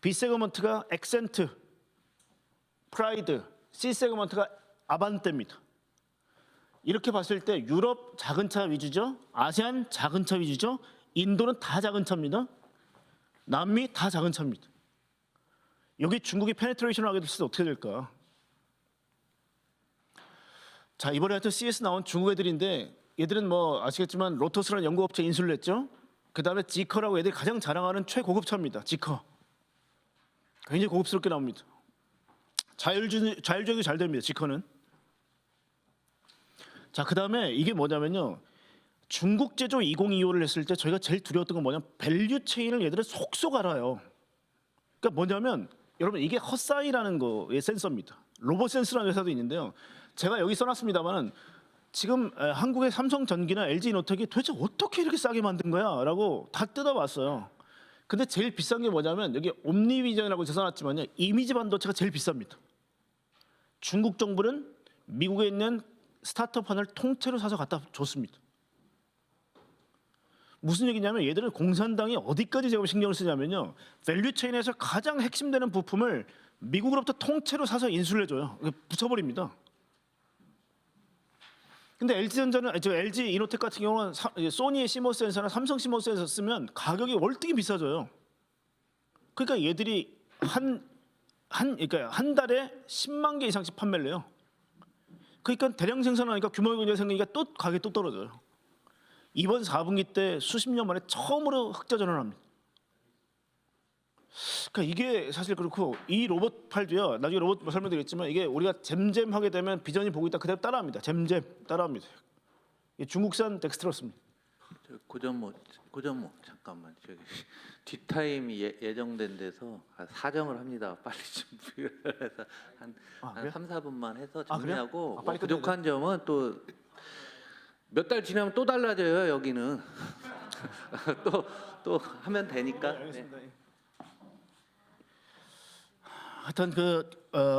B 세그먼트가 엑센트, 프라이드, C 세그먼트가 아반떼입니다. 이렇게 봤을 때 유럽 작은 차 위주죠. 아세안 작은 차 위주죠. 인도는 다 작은 차입니다. 남미 다 작은 차입니다. 여기 중국이 페네트레이션을 하게 됐을 때 어떻게 될까? 자, 이번에 하여튼 CS 나온 중국 애들인데 얘들은 뭐 아시겠지만 로터스라는 연구업체 인수를 했죠. 그 다음에 지커라고 애들이 가장 자랑하는 최고급 차입니다. 지커. 굉장히 고급스럽게 나옵니다. 자율주행이 잘 됩니다. 지커는. 자, 그 다음에 이게 뭐냐면요. 중국 제조 2025를 했을 때 저희가 제일 두려웠던 건 뭐냐면 밸류 체인을 얘들은 속속 알아요. 그러니까 뭐냐면 여러분 이게 헛사이라는 거의 센서입니다. 로봇 센스라는 회사도 있는데요. 제가 여기 써놨습니다만은 지금 한국의 삼성전기나 LG이노텍이 도대체 어떻게 이렇게 싸게 만든 거야? 라고 다 뜯어봤어요. 근데 제일 비싼 게 뭐냐면 여기 옴니비전이라고 써놨지만요. 이미지 반도체가 제일 비쌉니다. 중국 정부는 미국에 있는 스타트업 하나를 통째로 사서 갖다 줬습니다. 무슨 얘기냐면 얘들은 공산당이 어디까지 제가 신경을 쓰냐면요. 밸류체인에서 가장 핵심되는 부품을 미국으로부터 통째로 사서 인수를 해줘요. 붙여버립니다. 근데 LG 이노텍 같은 경우는 소니의 시모스 센서나 삼성 시모스 센서 쓰면 가격이 월등히 비싸져요. 그러니까 얘들이 그러니까 한 달에 10만 개 이상씩 판매를 해요. 그러니까 대량 생산하니까 규모가 굉장히 생기니까 또 가격이 또 떨어져요. 이번 4분기 때 수십 년 만에 처음으로 흑자 전환합니다. 그러니까 이게 사실 그렇고 이 로봇 팔도요. 나중에 로봇 설명드리겠지만 이게 우리가 잼잼 하게 되면 비전이 보고 있다 그대로 따라합니다. 잼잼 따라합니다. 이게 중국산 덱스트러스입니다. 고전모 잠깐만 저기 뒷타임이 예정된 데서 사정을 합니다. 빨리 준비를 해서 한 3, 4분만 해서 정리하고 빨리 부족한 점은 또 몇 달 지나면 또 달라져요. 여기는 또 하면 되니까. 네, 알겠습니다. 네. 하여튼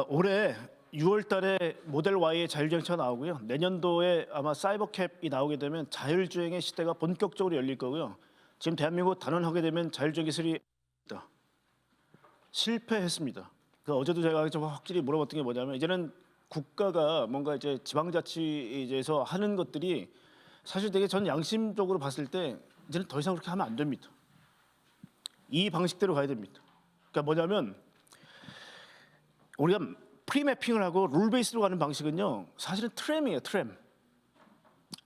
올해 6월달에 모델 Y의 자율주행차가 나오고요. 내년도에 아마 사이버캡이 나오게 되면 자율주행의 시대가 본격적으로 열릴 거고요. 지금 대한민국 단언하게 되면 자율주행 기술이 실패했습니다. 어제도 제가 좀 확실히 물어봤던 게 뭐냐면 이제는 국가가 뭔가 이제 지방자치에서 하는 것들이 사실 되게 전 양심적으로 봤을 때 이제는 더 이상 그렇게 하면 안 됩니다. 이 방식대로 가야 됩니다. 그러니까 뭐냐면 우리가 프리매핑을 하고 룰 베이스로 가는 방식은요. 사실은 트램이에요. 트램.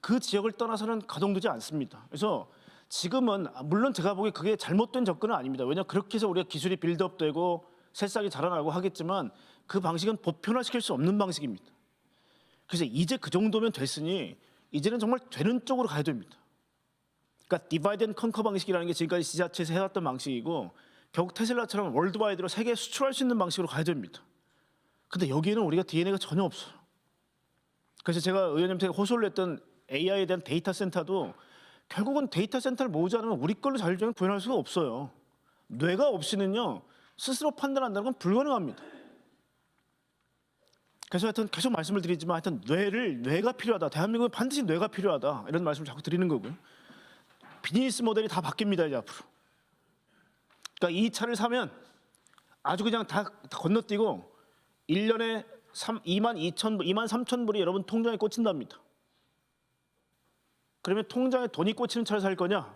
그 지역을 떠나서는 가동되지 않습니다. 그래서 지금은 물론 제가 보기에 그게 잘못된 접근은 아닙니다. 왜냐 그렇게 해서 우리가 기술이 빌드업되고 새싹이 자라나고 하겠지만 그 방식은 보편화시킬 수 없는 방식입니다. 그래서 이제 그 정도면 됐으니 이제는 정말 되는 쪽으로 가야 됩니다. 그러니까 디바이드 앤 컨커 방식이라는 게 지금까지 지자체에서 해왔던 방식이고 결국 테슬라처럼 월드와이드로 세계에 수출할 수 있는 방식으로 가야 됩니다. 근데 여기에는 우리가 DNA가 전혀 없어요. 그래서 제가 의원님한테 호소를 했던 AI에 대한 데이터 센터도 결국은 데이터 센터를 모으지 않으면 우리 걸로 자율적으로 구현할 수가 없어요. 뇌가 없이는요 스스로 판단한다는 건 불가능합니다. 그래서 하여튼 계속 말씀을 드리지만 하여튼 뇌가 필요하다. 대한민국은 반드시 뇌가 필요하다. 이런 말씀을 자꾸 드리는 거고요. 비즈니스 모델이 다 바뀝니다 이제 앞으로. 그러니까 이 차를 사면 아주 그냥 다 건너뛰고 1년에 2만 3천 불이 여러분 통장에 꽂힌답니다. 그러면 통장에 돈이 꽂히는 차를 살 거냐?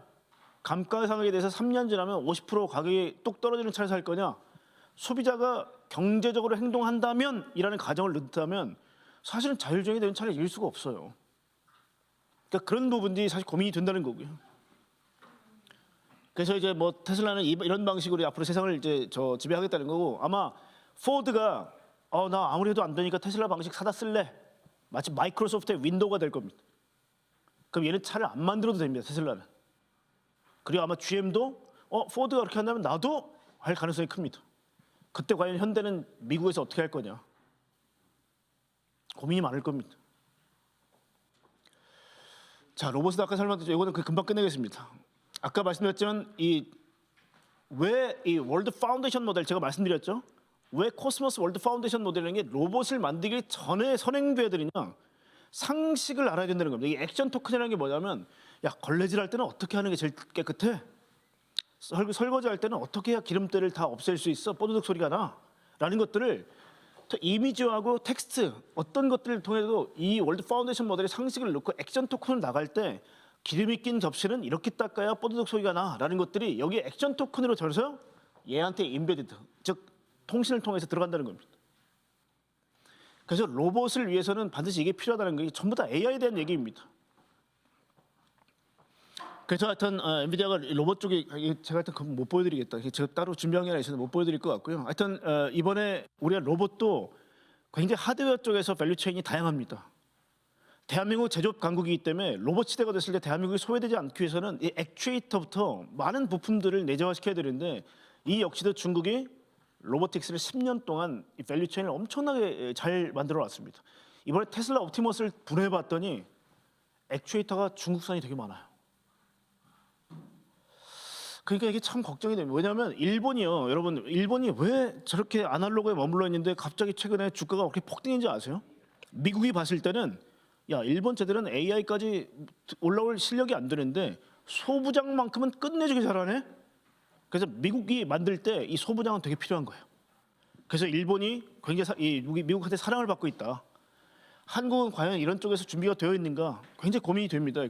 감가상각에 대해서 3년 지나면 50% 가격이 뚝 떨어지는 차를 살 거냐? 소비자가 경제적으로 행동한다면 이라는 가정을 넣다면 사실은 자율주행이 되는 차를 이길 수가 없어요. 그러니까 그런 부분들이 사실 고민이 된다는 거고요. 그래서 이제 뭐 테슬라는 이런 방식으로 앞으로 세상을 이제 지배하겠다는 거고 아마 포드가 나 아무리 해도 안 되니까 테슬라 방식 사다 쓸래. 마치 마이크로소프트의 윈도우가 될 겁니다. 그럼 얘는 차를 안 만들어도 됩니다. 테슬라는. 그리고 아마 GM도 포드가 그렇게 한다면 나도 할 가능성이 큽니다. 그때 과연 현대는 미국에서 어떻게 할 거냐. 고민이 많을 겁니다. 자, 로봇은 아까 설명드렸죠. 이거는 금방 끝내겠습니다. 아까 말씀드렸지만 왜 이 월드 파운데이션 모델 제가 말씀드렸죠. 왜 코스모스 월드 파운데이션 모델이라는 게 로봇을 만들기 전에 선행돼야 되느냐. 상식을 알아야 된다는 겁니다. 이 액션 토큰이라는 게 뭐냐면 걸레질 할 때는 어떻게 하는 게 제일 깨끗해? 설거지 할 때는 어떻게 해야 기름때를 다 없앨 수 있어? 뽀드득 소리가 나? 라는 것들을 이미지하고 텍스트 어떤 것들을 통해서도 이 월드 파운데이션 모델의 상식을 넣고 액션 토큰을 나갈 때 기름이 낀 접시는 이렇게 닦아야 뽀드득 소리가 나 라는 것들이 여기 액션 토큰으로 전해서 얘한테 인베디드 즉 통신을 통해서 들어간다는 겁니다. 그래서 로봇을 위해서는 반드시 이게 필요하다는 게 전부 다 AI에 대한 얘기입니다. 그래서 하여튼 엔비디아가 로봇 쪽에 제가 하여튼 못 보여드리겠다. 제가 따로 준비한 게 하나 있어서 못 보여드릴 것 같고요. 하여튼 이번에 우리가 로봇도 굉장히 하드웨어 쪽에서 밸류체인이 다양합니다. 대한민국 제조업 강국이기 때문에 로봇 시대가 됐을 때 대한민국이 소외되지 않기 위해서는 이 액추에이터부터 많은 부품들을 내재화시켜야 되는데 이 역시도 중국이 로보틱스를 10년 동안 이 밸류체인을 엄청나게 잘 만들어 놨습니다. 이번에 테슬라 옵티머스를 분해봤더니 액추에이터가 중국산이 되게 많아요. 그러니까 이게 참 걱정이 됩니다. 왜냐하면 일본이요, 여러분, 일본이 왜 저렇게 아날로그에 머물러 있는데 갑자기 최근에 주가가 그렇게 폭등인지 아세요? 미국이 봤을 때는 일본 쟤들은 AI까지 올라올 실력이 안 되는데 소부장만큼은 끝내주게 잘하네. 그래서 미국이 만들 때 이 소부장은 되게 필요한 거예요. 그래서 일본이 굉장히 미국한테 사랑을 받고 있다. 한국은 과연 이런 쪽에서 준비가 되어 있는가 굉장히 고민이 됩니다.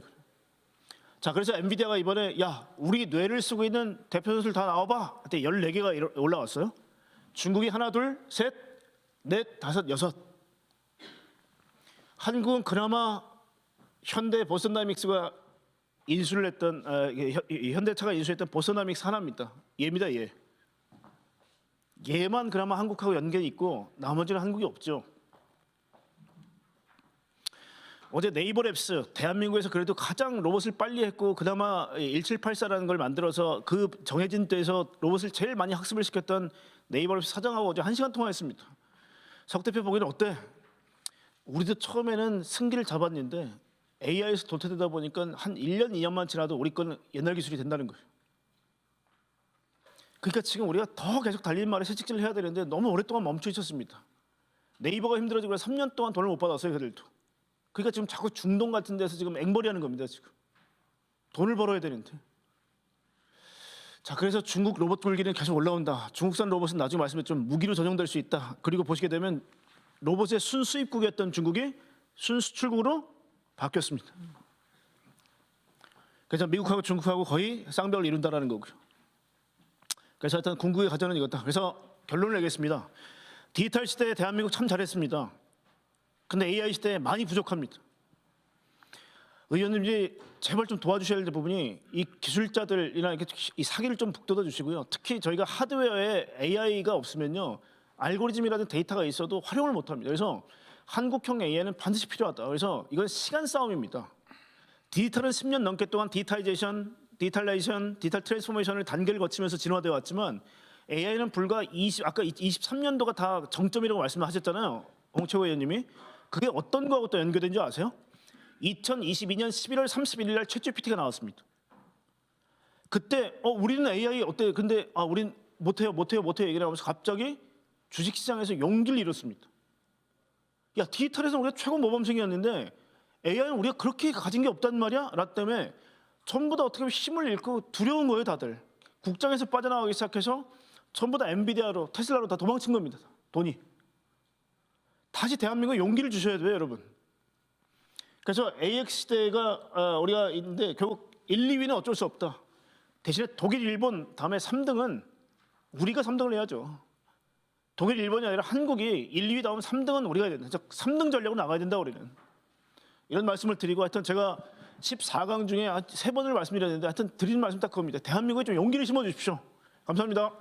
자, 그래서 엔비디아가 이번에 우리 뇌를 쓰고 있는 대표 선수를 다 나와봐. 그때 14개가 올라왔어요. 중국이 하나, 둘, 셋, 넷, 다섯, 여섯. 한국은 그나마 현대 보스다이믹스가 인수를 했던 현대차가 인수했던 보스다이믹스 하나입니다. 얘입니다, 얘. 얘만 그나마 한국하고 연결이 있고 나머지는 한국이 없죠. 어제 네이버랩스 대한민국에서 그래도 가장 로봇을 빨리 했고 그나마 1784라는 걸 만들어서 그 정해진 때에서 로봇을 제일 많이 학습을 시켰던 네이버랩스 사장하고 어제 1시간 통화했습니다. 석 대표 보기에는 어때? 우리도 처음에는 승기를 잡았는데 AI에서 도태되다 보니까 한 1년, 2년만 지나도 우리 건 옛날 기술이 된다는 거예요. 그러니까 지금 우리가 더 계속 달리는 말에 채찍질을 해야 되는데 너무 오랫동안 멈춰 있었습니다. 네이버가 힘들어지고 3년 동안 돈을 못 받았어요, 그들도. 그러니까 지금 자꾸 중동 같은 데서 지금 앵벌이 하는 겁니다, 지금. 돈을 벌어야 되는데. 자, 그래서 중국 로봇 굴기는 계속 올라온다. 중국산 로봇은 나중에 말씀드렸지만 무기로 전용될 수 있다. 그리고 보시게 되면 로봇의 순수입국이었던 중국이 순수출국으로 바뀌었습니다. 그래서 미국하고 중국하고 거의 쌍벽을 이룬다라는 거고요. 그래서 하여튼 궁극의 가전은 이거다. 그래서 결론을 내겠습니다. 디지털 시대에 대한민국 참 잘했습니다. 근데 AI 시대에 많이 부족합니다. 의원님이 제발 좀 도와주셔야 될 부분이 이 기술자들이나 이렇게 이 사기를 좀 북돋아 주시고요. 특히 저희가 하드웨어에 AI가 없으면요, 알고리즘이라든 데이터가 있어도 활용을 못합니다. 그래서 한국형 AI는 반드시 필요하다. 그래서 이건 시간 싸움입니다. 디지털은 10년 넘게 동안 디지털라이제이션, 디지털 트랜스포메이션을 단계를 거치면서 진화되어 왔지만 AI는 불과 아까 23년도가 다 정점이라고 말씀하셨잖아요, 홍채호 의원님이. 그게 어떤 거하고 또 연결된지 아세요? 2022년 11월 31일 날 챗GPT가 나왔습니다. 그때 우리는 AI 어때? 근데 우린 못해요 얘기를 하면서 갑자기 주식시장에서 용기를 잃었습니다. 야, 디지털에서 우리가 최고 모범생이었는데 AI는 우리가 그렇게 가진 게 없단 말이야? 라 때문에 전부 다 어떻게 보면 힘을 잃고 두려운 거예요, 다들. 국장에서 빠져나가기 시작해서 전부 다 엔비디아로, 테슬라로 다 도망친 겁니다. 돈이. 다시 대한민국에 용기를 주셔야 돼요, 여러분. 그래서 AX 시대가 우리가 있는데 결국 1, 2위는 어쩔 수 없다. 대신에 독일, 일본 다음에 3등은 우리가 3등을 해야죠. 독일, 일본이 아니라 한국이 1, 2위 다음 3등은 우리가 해야 된다. 즉 3등 전략으로 나가야 된다, 우리는. 이런 말씀을 드리고 하여튼 제가 14강 중에 3번을 말씀드렸는데 하여튼 드리는 말씀 딱 그겁니다. 대한민국에 좀 용기를 심어주십시오. 감사합니다.